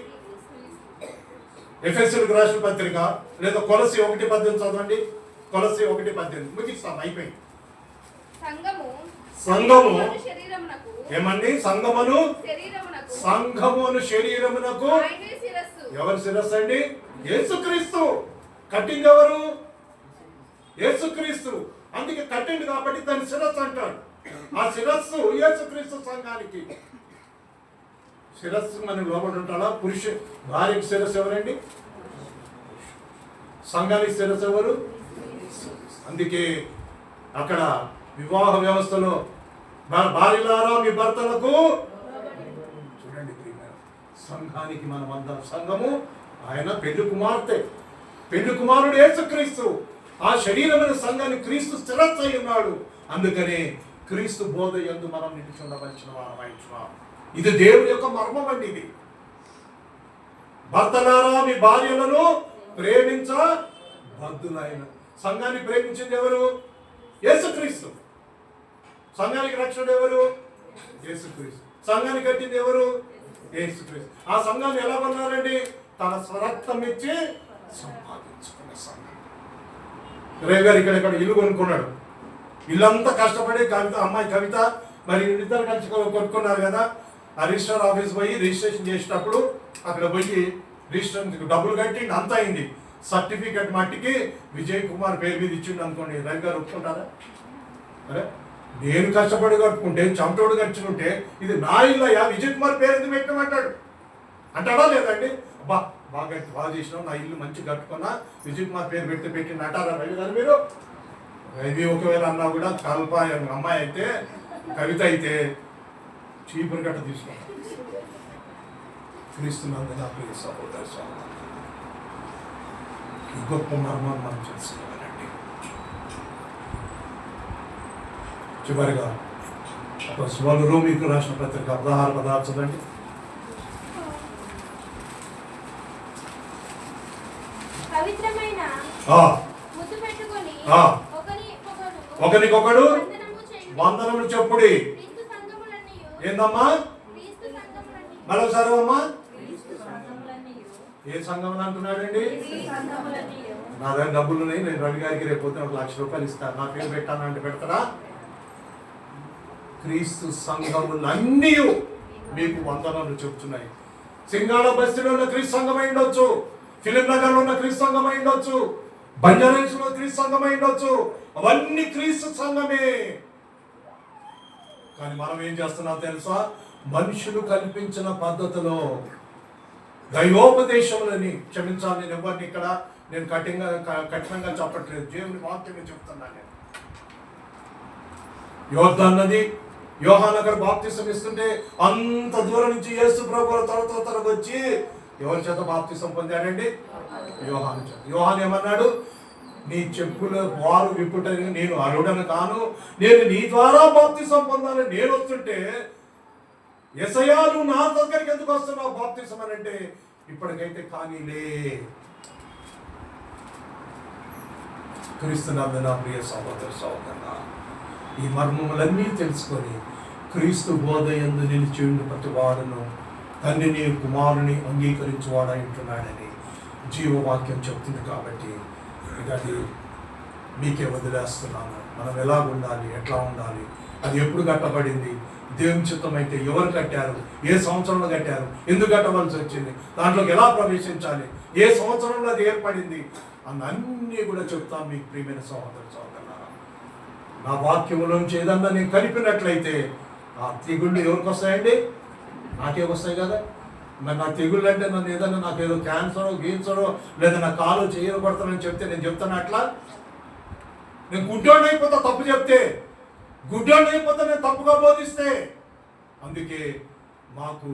ఎఫెసీయులకు రాసిన పత్రిక లేదా కొలస్సీ 1:18 చదవండి. కొలస్సీ 1:18 ముగిస్తాం, అయిపోయింది. సంఘము ఏమండి? సంఘమును శరీరమునకు ఎవరు శిరస్సు అండి? యేసుక్రీస్తు. కట్టింది ఎవరు? యేసుక్రీస్తు. అందుకే కట్టింది కాబట్టి దాని శిరస్సు అంటాడు. ఆ శిరస్సు యేసుక్రీస్తు సంఘానికి. శిరస్సు మనం లోపల ఉంటాడా? భార్యకి శిరస్సు ఎవరండి? సంఘానికి శిరస్సు ఎవరు? అందుకే అక్కడ వివాహ వ్యవస్థలో భార్యలారా మీ భర్తలకు చూడండి. సంఘానికి మనం అందరం సంఘము. ఆయన పెళ్లి కుమార్తె, పెళ్లి కుమారుడు యేసుక్రీస్తు. ఆ శరీరమైన సంఘాన్ని క్రీస్తు శిరస్సు అయి ఉన్నాడు. అందుకనే క్రీస్తు బోధ యందు మనం నిలుచుండవలసిన వారమైంచున్నాం. ఇది దేవుని యొక్క మర్మం అండి. ఇది భర్తలారా మీ భార్యలను ప్రేమించ బద్దులైన. సంఘాన్ని ప్రేమించింది ఎవరు? యేసుక్రీస్తు. సంఘానికి రక్షణ ఎవరు? యేసుక్రీస్తు. సంఘాన్ని కట్టింది ఎవరు? యేసుక్రీస్తు. ఆ సంఘాన్ని ఎలా కొన్నారండి? తన స్వరక్తం ఇచ్చి సంపాదించుకున్న సంఘం. రేవ్ గారు ఇక్కడ ఇల్లు కొనుక్కున్నాడు. ఇల్లంతా కష్టపడి కవిత, అమ్మాయి కవిత, మరి ఇద్దరు కలిసి కొనుక్కున్నారు కదా. ఆ రిజిస్టర్ ఆఫీస్ పోయి రిజిస్ట్రేషన్ చేసేటప్పుడు అక్కడ పోయి రిజిస్ట్రేషన్ డబ్బులు కట్టి అంత అయింది. సర్టిఫికెట్ మట్టికి విజయ్ కుమార్ పేరు మీద ఇచ్చిండు అనుకోండి, రవి గారు ఒప్పుకుంటారా? అరే నేను కష్టపడి కట్టుకుంటే, చెమటోడు కట్టుకుంటే ఇది నా ఇల్లయ్యా, విజయ్ కుమార్ పేరు ఎందుకు పెట్టమంటాడు? అంటాడా లేదండి? అబ్బా బాగా చేసినావు, నా ఇల్లు మంచిగా కట్టుకున్నా, విజయ్ కుమార్ పేరు పెట్టింది అంటారా రవి గారు? మీరు రవి ఒకవేళ అన్నా కూడా కల్ప అమ్మాయి అయితే, కవిత అయితే చీపురు గట్ట తీసుకుంటాం. క్రీస్తునందు నా ప్రియ సహోదర సహోదరులారా, ఈ గొప్ప మర్మాన్ని మనం తెలుసుకోవాలండి. చివరిగా వాళ్ళు రోమిలకు రాసిన పత్రిక 16 చదవండి. ఒకరికొకడు వందనములు చెప్పుడి. ఏందమ్మా? మరోసారి అమ్మా, ఏ సంఘం అంటున్నాడండి? నా దగ్గర డబ్బులు ఉన్నాయి, నేను రవి గారికి రేపు పొద్దున 1,00,000 రూపాయలు ఇస్తాను, నా పేరు పెట్టానంటే పెడతారా? క్రీస్తు సంఘములన్నీ మీకు వందనాలు చెప్తున్నాయి. సింగాళ బస్తీలో ఉన్న క్రీస్తు సంఘం అయి ఉండొచ్చు, ఫిలిం నగర్ లో ఉన్న క్రీస్తు సంఘం అయి ఉండొచ్చు, బంజారాహిల్స్ లో క్రీస్తు సంఘం అయి ఉండొచ్చు. అవన్నీ క్రీస్తు సంఘమే. కానీ మనం ఏం చేస్తున్నాం తెలుసా? మనుషులు కల్పించిన పద్ధతిలో దైవోపదేశములని, క్షమించాలి నేను ఎవరిని ఇక్కడ నేను కఠినంగా చెప్పట్లేదు, దేవుని వాక్యమే చెప్తున్నాను నేను. యోర్దాను నది, యోహాను అక్కడ బాప్తిసం ఇస్తుంటే అంత దూరం నుంచి యేసు ప్రభువు త్వరగా వచ్చి ఎవరి చేత బాప్తిసం పొందాడండి? యోహాను చేత. యోహాను ఏమన్నాడు? నీ చెప్పుల వారు విప్పుటని నేను అరుడను కాను, నేను నీ ద్వారా బాప్తిసం పొందాలని నేను వస్తుంటే, యేసయ్యా నువ్వు నా దగ్గరికి ఎందుకు వస్తున్నావు బాప్తిసం అని అంటే, ఇప్పటికైతే కానీలే. క్రీస్తునందు నా ప్రియ సహోదర సహోదరులారా, ఈ మర్మములన్నీ తెలుసుకొని క్రీస్తు బోధ యందు నిలిచి ఉండి ప్రతి వాడును తండ్రిని కుమారుని అంగీకరించువాడై ఉంటున్నాడని జీవవాక్యం చెప్తుంది. కాబట్టి అది మీకే వదిలేస్తున్నాను. మనం ఎలా ఉండాలి, ఎట్లా ఉండాలి, అది ఎప్పుడు కట్టబడింది, దేవుని చిత్తం అయితే ఎవరు కట్టారు, ఏ సంవత్సరంలో కట్టారు, ఎందుకు కట్టవలసి వచ్చింది, దాంట్లోకి ఎలా ప్రవేశించాలి, ఏ సంవత్సరంలో అది ఏర్పడింది అన్నీ కూడా చెప్తాను మీకు ప్రియమైన సహోదర సహోదరులారా. నా వాక్యములోంచి ఏదన్నా నేను కలిపినట్లయితే ఆ తెగుళ్ళు ఎవరికి వస్తాయండి? నాకే వస్తాయి కదా. మరి నా తెగుళ్ళు అంటే నన్ను ఏదన్నా నాకు ఏదో క్యాన్సరో గీన్సరో లేదా నా కాలు చేయబడతానని చెప్తే నేను చెప్తాను అట్లా? నేను గుడ్డోడు అయిపోతా తప్పు చెప్తే, గుడ్డోడు అయిపోతా నేను తప్పుగా బోధిస్తే. అందుకే మాకు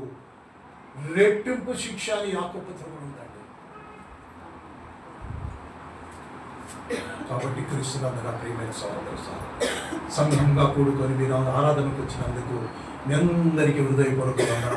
రెట్టింపు శిక్ష అని యాకోబు పత్రికలో ఉందండి. కాబట్టి క్రీస్తునందు నా ప్రియమైన సహోదర సంఘంగా కూడుకొని మీరు ఆరాధనకు వచ్చినందుకు మీ అందరికీ హృదయపూర్వకంగా